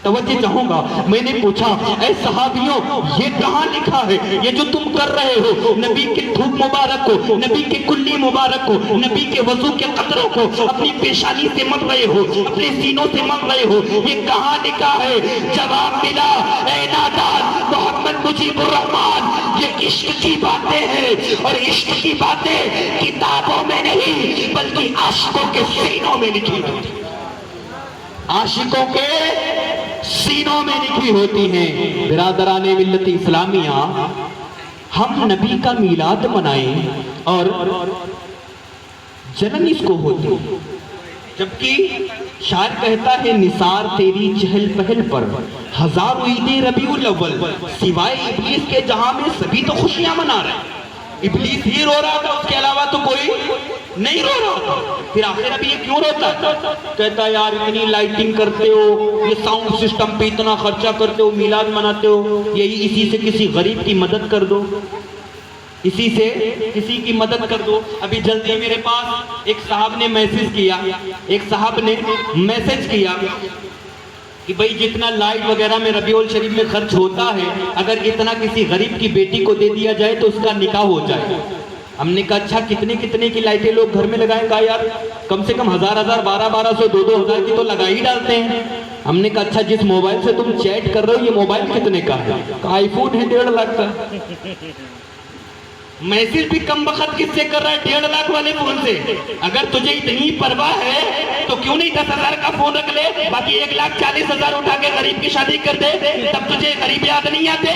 توجہ چاہوں گا، میں نے پوچھا اے صحابیوں یہ کہاں لکھا ہے؟ یہ جو تم کر رہے ہو، نبی کے تھوک مبارک کو، نبی کے کلی مبارک کو، نبی کے وضو کے قطروں کو اپنی پیشانی سے مل رہے ہو، اپنے سینوں سے مل رہے ہو، یہ کہاں لکھا ہے؟ جواب ملا اے نادان محمد مجیب الرحمان، یہ عشق کی باتیں ہیں، اور عشق کی باتیں کتابوں میں نہیں بلکہ عاشقوں کے سینوں میں لکھی ہوتی ہیں، عاشقوں کے سینوں میں لکھی ہوتی ہیں۔ برادران ملت اسلامیہ، ہم نبی کا میلاد منائیں اور جنم اس کو ہوتی ہے، جبکہ شاعر کہتا ہے نثار تیری چہل پہل پر ہزاروں عیدیں ربیع الاول، سوائے ابلیس کے جہاں میں سبھی تو خوشیاں منا رہے ہیں۔ ابلیس ہی رو رہا تھا، اس کے علاوہ تو کوئی نہیں رو رہا تھا۔ پھر آخر ابھی یہ کیوں روتا ہے؟ کہتا ہے یار اتنی لائٹنگ کرتے ہو، یہ ساؤنڈ سسٹم پہ اتنا خرچہ کرتے ہو، میلاد مناتے ہو، یہی اسی سے کسی غریب کی مدد کر دو، اسی سے کسی کی مدد کر دو۔ ابھی جلدی میرے پاس ایک صاحب نے میسج کیا کہ بھئی جتنا لائٹ وغیرہ میں ربیع الشریف میں خرچ ہوتا ہے، اگر اتنا کسی غریب کی بیٹی کو دے دیا جائے تو اس کا نکاح ہو جائے۔ ہم نے کہا اچھا کتنے کی لائٹیں لوگ گھر میں لگائیں؟ کہا یار کم سے کم 1000 1200 2000 کی تو لگا ہی ڈالتے ہیں۔ ہم نے کہا اچھا جس موبائل سے تم چیٹ کر رہے ہو یہ موبائل کتنے کا ہے؟ کہا آئی فون ہے 1.5 لاکھ کا۔ میسج بھی کم وقت کس سے کر رہا ہے؟ 1.5 لاکھ والے فون سے۔ اگر تجھے اتنی پرواہ ہے تو کیوں نہیں 10,000 کا فون رکھ لے، باقی 1,40,000 اٹھا کے غریب کی شادی کر دے، تب تجھے غریب یاد نہیں آتے؟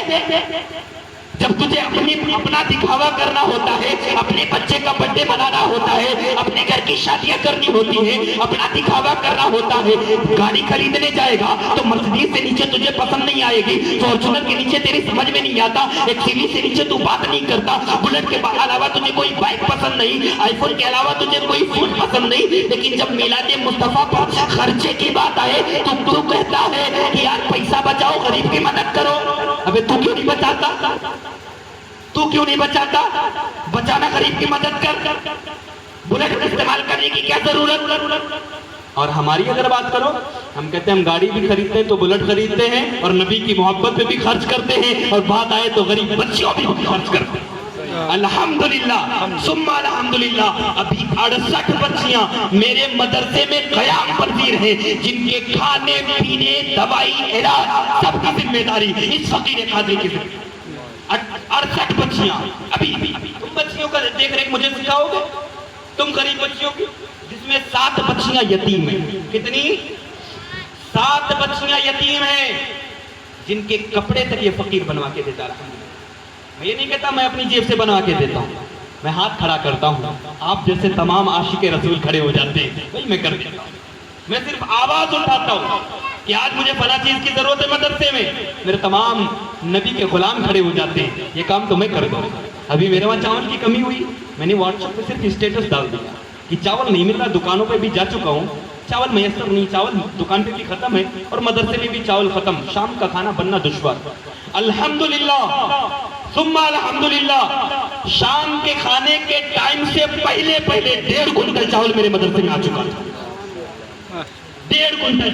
جب تجھے اپنا دکھاوا کرنا ہوتا ہے، اپنے بچے کا برتھ ڈے منانا ہوتا ہے، اپنے گھر کی شادیاں کرنی ہوتی ہیں، اپنا دکھاوا کرنا ہوتا ہے، گاڑی خریدنے جائے گا تو مرسیڈیز سے نیچے تجھے پسند نہیں آئے گی، فارچونر کے نیچے تیری سمجھ میں نہیں آتا، ایکس-یو-وی سے نیچے تو بات نہیں کرتا، بلٹ کے علاوہ تجھے کوئی بائک پسند نہیں، آئی فون کے علاوہ تجھے کوئی فون پسند نہیں۔ لیکن جب میلاد مصطفیٰ پر خرچے کی بات آئے تو کہتا ہے کہ یار پیسہ بچاؤ، غریب کی مدد کرو۔ ابے تو کیوں نہیں بچاتا؟ تو کیوں نہیں بچاتا؟ بچانا غریب کی مدد کر، بلٹ استعمال کرنے کی کیا ضرورت؟ اور ہماری اگر بات کرو، ہم کہتے ہیں ہم گاڑی بھی خریدتے ہیں تو بلٹ خریدتے ہیں اور نبی کی محبت پہ بھی خرچ کرتے ہیں، اور بات آئے تو غریب بچیوں پہ بھی خرچ کرتے ہیں۔ الحمدللہ ثم الحمدللہ ابھی 68 بچیاں میرے مدرسے میں قیام پذیر ہیں جن کے کھانے پینے دوائی علاج سب کی ذمہ داری اس فقیر قادری کی ذمہ داری 68 بچیاں ابھی تم بچیوں کا دیکھ ریکھ مجھے سکھاؤ گے تم غریب بچیوں کی جس میں 7 بچیاں یتیم ہیں کتنی 7 بچیاں یتیم ہیں جن کے کپڑے تک یہ فقیر بنوا کے دیتا رہا میں یہ نہیں کہتا میں اپنی جیب سے بنوا کے دیتا ہوں میں ہاتھ کھڑا کرتا ہوں آپ جیسے تمام عاشق رسول کھڑے ہو جاتے ہیں وہی میں کر دیتا ہوں میں صرف آواز اٹھاتا ہوں کہ آج مجھے فلاں چیز کی ضرورت ہے مدرسے میں میرے تمام نبی کے غلام کھڑے ہو جاتے ہیں یہ کام تو میں کر دوں ابھی میرے وہاں چاول کی کمی ہوئی میں نے واٹس ایپ پہ صرف اسٹیٹس ڈال دیا کہ چاول نہیں مل رہا دکانوں پہ بھی جا چکا ہوں چاول میسر نہیں چاول دکان پہ بھی ختم ہے اور مدرسے میں بھی چاول ختم شام کا کھانا بننا دشوار الحمدللہ ثم الحمدللہ شام کے کھانے کے ٹائم سے پہلے 1.5 کنٹل چاول میرے مدرسے میں آ چکا تھا 1.5 کنٹل